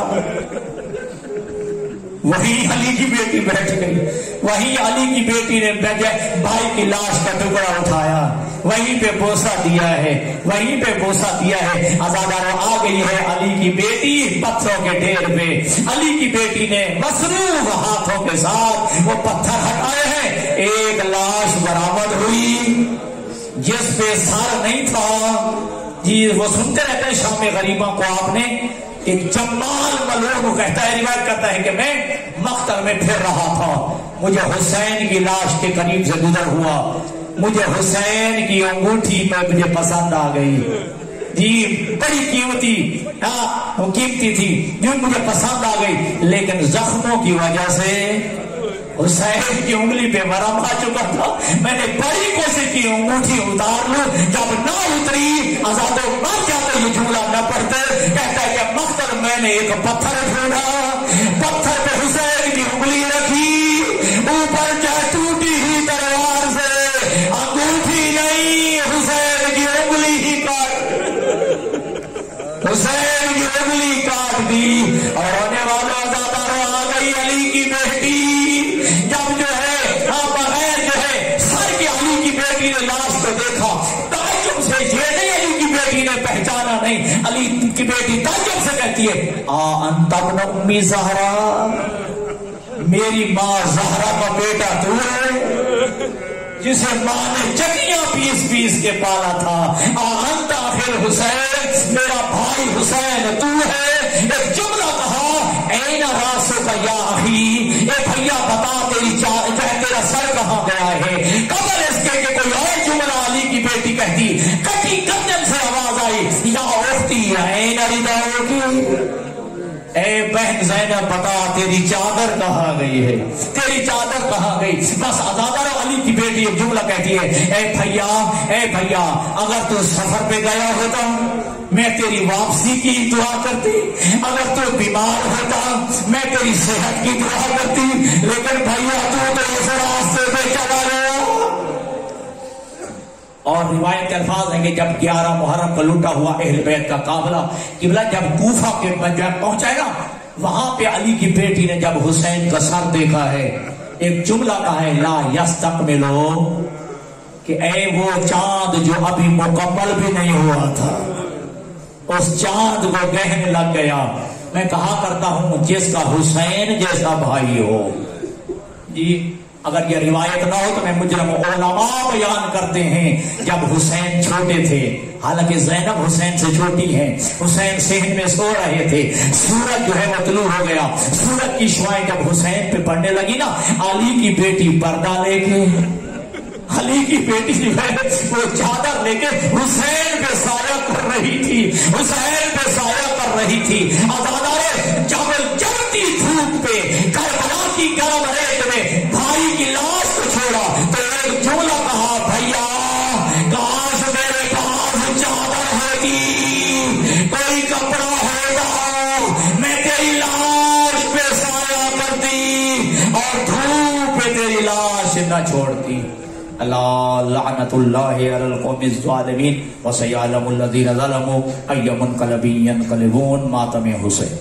وہیں علی کی بیٹی بیٹھ گئی، وہیں علی کی بیٹی نے بھائی کی لاش کا ٹکڑا اٹھایا، وہیں پہ بوسہ دیا ہے، وہیں پہ بوسہ دیا ہے۔ عزادارو آ گئی ہے علی کی بیٹی پتھروں کے ڈھیر پہ، علی کی بیٹی نے مصروف ہاتھوں کے ساتھ وہ پتھر ہٹائے ہیں، ایک لاش برآمد ہوئی جس پہ سر نہیں تھا۔ جی وہ سنتے رہتے ہیں شام غریبہ کو، آپ نے ایک جمال ملعون کو کہتا ہے، روایت کرتا ہے کہ میں مقتل میں پھر رہا تھا، مجھے حسین کی لاش کے قریب سے گزر ہوا، مجھے حسین کی انگوٹھی میں مجھے پسند آ گئی، جی بڑی قیمتی تھی جو مجھے پسند آ گئی، لیکن زخموں کی وجہ سے حسین کی انگلی پہ مرہم آ چکا تھا، میں نے بڑی کوشش کی انگوٹھی اتار لوں، جب نہ اتری آزادو مر جاتے یہ جملہ نہ پڑھتے، کہتا ہے کہ مقتل میں نے ایک پتھر ڈھونڈا، پتھر پہ حسین کی انگلی رکھی، اوپر جائے ٹوٹی ہی تلوار سے انگوٹھی نہیں، حسین کی انگلی ہی حسین کی انگلی کاٹ دی، اور ہونے والا آزادارو آ گئی علی کی بیٹی، جب جو ہے بغیر جو ہے سر کے علی کی بیٹی نے لاش کو دیکھا، تعجب سے، یہ نہیں علی کی بیٹی نے پہچانا نہیں، علی کی بیٹی تعجب سے کہتی ہے انت ابن امی زہرا، میری ماں زہرا کا بیٹا تو ہے جسے ماں نے چکیاں پیس پیس کے پالا تھا، انت آخر حسین، میرا بھائی حسین تو ہے۔ ایک جملہ کہا این راسو کا یا اخی، اے بھیا بتا تیرا سر کہاں گیا ہے، قبل اس کے کہ کوئی اور جملہ علی کی بیٹی کہتی، کٹی گردن سے آواز آئی یا اختی این رداؤ کی، اے بہن زینب بتا تیری چادر کہاں گئی ہے، تیری چادر کہاں گئی۔ بس عزادارو علی کی بیٹی ایک جملہ کہتی ہے اے بھیا اگر تو سفر پہ گیا ہوتا میں تیری واپسی کی دعا کرتی، اگر تو بیمار ہوتا میں تیری صحت کی دعا کرتی، لیکن بھیا تو اس راستے پہ چلا گیا۔ اور روایت کے الفاظ ہیں کہ جب 11 محرم کو لوٹا ہوا اہل بیت کا قافلہ قبلہ جب کوفہ کے جب پہنچائے گا، وہاں پہ علی کی بیٹی نے جب حسین کا سر دیکھا ہے، ایک جملہ کہا ہے لا یستقبلو، کہ اے وہ چاند جو ابھی مکمل بھی نہیں ہوا تھا، اس چاند کو گہنے لگ گیا۔ میں کہا کرتا ہوں جس کا حسین جیسا بھائی ہو، جی اگر یہ روایت نہ ہو تو میں مجرم علماء بیان کرتے ہیں جب حسین چھوٹے تھے، حالانکہ زینب حسین سے چھوٹی ہے، حسین صحن میں سو رہے تھے، سورج جو ہے وہ طلوع ہو گیا، سورج کی شعاعیں جب حسین پہ پڑنے لگی نا، علی کی بیٹی پردہ لے کے، علی کی بیٹی جو ہے وہ چادر لے کے حسین پہ سایہ کر رہی تھی، حسین پہ سایہ کر رہی تھی۔ عزادارے جب جلتی دھوپ پہ کربلا کی گرم ریت میں بھائی کی لاش کو چھوڑا تو ایک جملہ کہا بھیا کاش میرے پاس چادر ہوتی، کوئی کپڑا ہوگا، میں تیری لاش پہ سایہ کرتی اور دھوپ پہ تیری لاش نہ چھوڑتی۔ اللہ لعنت اللہ علی القوم الظالمین وسیعلم الذین ظلموا ای منقلب ینقلبون۔ ماتم حسین۔